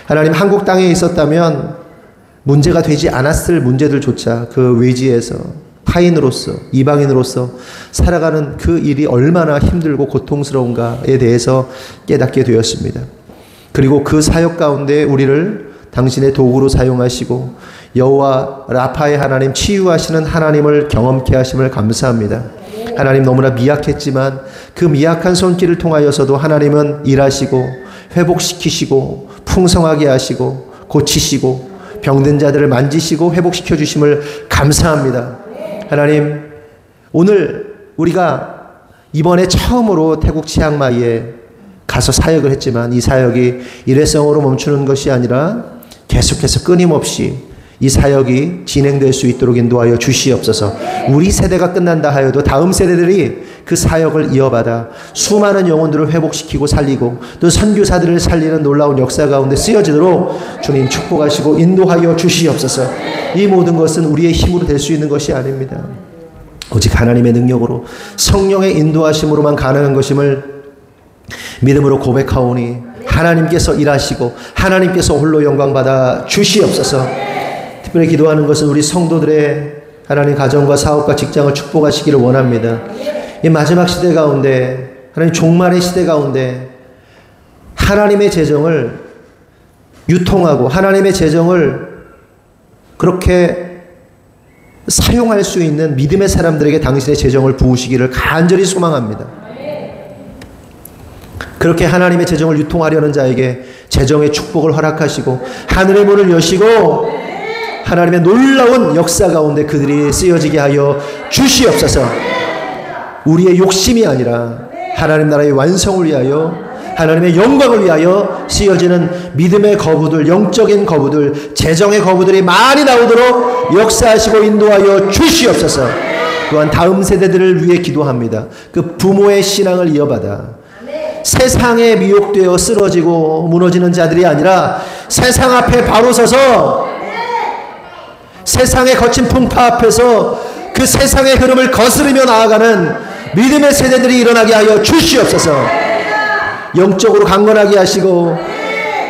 하나님 한국 땅에 있었다면 문제가 되지 않았을 문제들조차 그 외지에서 타인으로서 이방인으로서 살아가는 그 일이 얼마나 힘들고 고통스러운가에 대해서 깨닫게 되었습니다. 그리고 그 사역 가운데 우리를 당신의 도구로 사용하시고 여호와 라파의 하나님 치유하시는 하나님을 경험케 하심을 감사합니다. 하나님 너무나 미약했지만 그 미약한 손길을 통하여서도 하나님은 일하시고 회복시키시고 풍성하게 하시고 고치시고 병든 자들을 만지시고 회복시켜 주심을 감사합니다. 하나님, 오늘 우리가 이번에 처음으로 태국 치앙마이에 가서 사역을 했지만 이 사역이 일회성으로 멈추는 것이 아니라 계속해서 끊임없이 이 사역이 진행될 수 있도록 인도하여 주시옵소서. 우리 세대가 끝난다 하여도 다음 세대들이 그 사역을 이어받아 수많은 영혼들을 회복시키고 살리고 또 선교사들을 살리는 놀라운 역사 가운데 쓰여지도록 주님 축복하시고 인도하여 주시옵소서. 이 모든 것은 우리의 힘으로 될 수 있는 것이 아닙니다. 오직 하나님의 능력으로 성령의 인도하심으로만 가능한 것임을 믿음으로 고백하오니 하나님께서 일하시고 하나님께서 홀로 영광받아 주시옵소서. 특별히 기도하는 것은 우리 성도들의 하나님 가정과 사업과 직장을 축복하시기를 원합니다. 이 마지막 시대 가운데, 하나님 종말의 시대 가운데 하나님의 재정을 유통하고 하나님의 재정을 그렇게 사용할 수 있는 믿음의 사람들에게 당신의 재정을 부으시기를 간절히 소망합니다. 그렇게 하나님의 재정을 유통하려는 자에게 재정의 축복을 허락하시고 하늘의 문을 여시고 하나님의 놀라운 역사 가운데 그들이 쓰여지게 하여 주시옵소서. 우리의 욕심이 아니라 하나님 나라의 완성을 위하여 하나님의 영광을 위하여 쓰여지는 믿음의 거부들, 영적인 거부들, 재정의 거부들이 많이 나오도록 역사하시고 인도하여 주시옵소서. 또한 다음 세대들을 위해 기도합니다. 그 부모의 신앙을 이어받아 세상에 미혹되어 쓰러지고 무너지는 자들이 아니라 세상 앞에 바로 서서 세상의 거친 풍파 앞에서 그 세상의 흐름을 거스르며 나아가는 믿음의 세대들이 일어나게 하여 주시옵소서. 영적으로 강건하게 하시고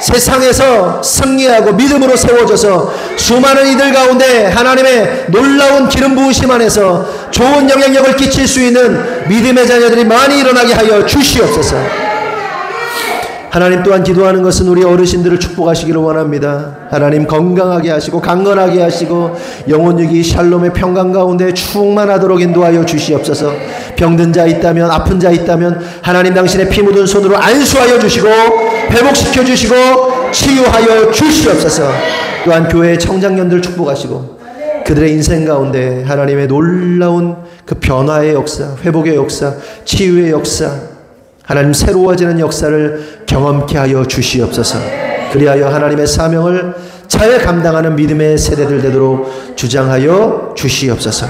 세상에서 승리하고 믿음으로 세워져서 수많은 이들 가운데 하나님의 놀라운 기름 부으심 안에서 좋은 영향력을 끼칠 수 있는 믿음의 자녀들이 많이 일어나게 하여 주시옵소서. 하나님 또한 기도하는 것은 우리 어르신들을 축복하시기를 원합니다. 하나님 건강하게 하시고 강건하게 하시고 영혼육이 샬롬의 평강 가운데 충만하도록 인도하여 주시옵소서. 병든 자 있다면 아픈 자 있다면 하나님 당신의 피 묻은 손으로 안수하여 주시고 회복시켜 주시고 치유하여 주시옵소서. 또한 교회의 청장년들 축복하시고 그들의 인생 가운데 하나님의 놀라운 그 변화의 역사, 회복의 역사, 치유의 역사, 하나님 새로워지는 역사를 경험케 하여 주시옵소서. 그리하여 하나님의 사명을 잘 감당하는 믿음의 세대들 되도록 주장하여 주시옵소서.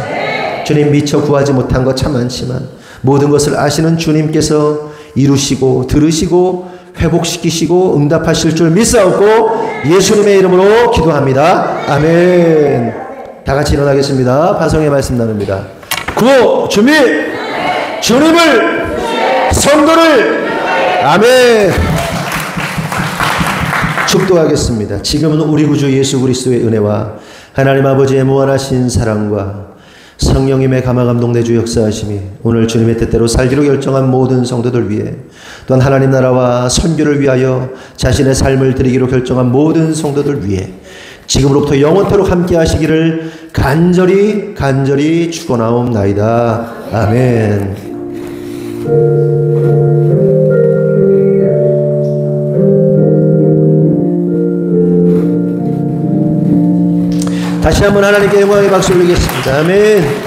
주님, 미처 구하지 못한 것 참 많지만 모든 것을 아시는 주님께서 이루시고 들으시고 회복시키시고 응답하실 줄 믿사옵고 예수님의 이름으로 기도합니다. 아멘. 다 같이 일어나겠습니다. 반성의 말씀 나눕니다. 구호 준비. 주님을 성도를 아멘. 축도하겠습니다. 지금은 우리 구주 예수 그리스도의 은혜와 하나님 아버지의 무한하신 사랑과 성령님의 감화감동 내주 역사하심이 오늘 주님의 뜻대로 살기로 결정한 모든 성도들 위해 또한 하나님 나라와 선교를 위하여 자신의 삶을 드리기로 결정한 모든 성도들 위해 지금으로부터 영원토록 함께 하시기를 간절히 축원하옵나이다. 아멘. 다시 한번 하나님께 영광의 박수 올리겠습니다. 아멘.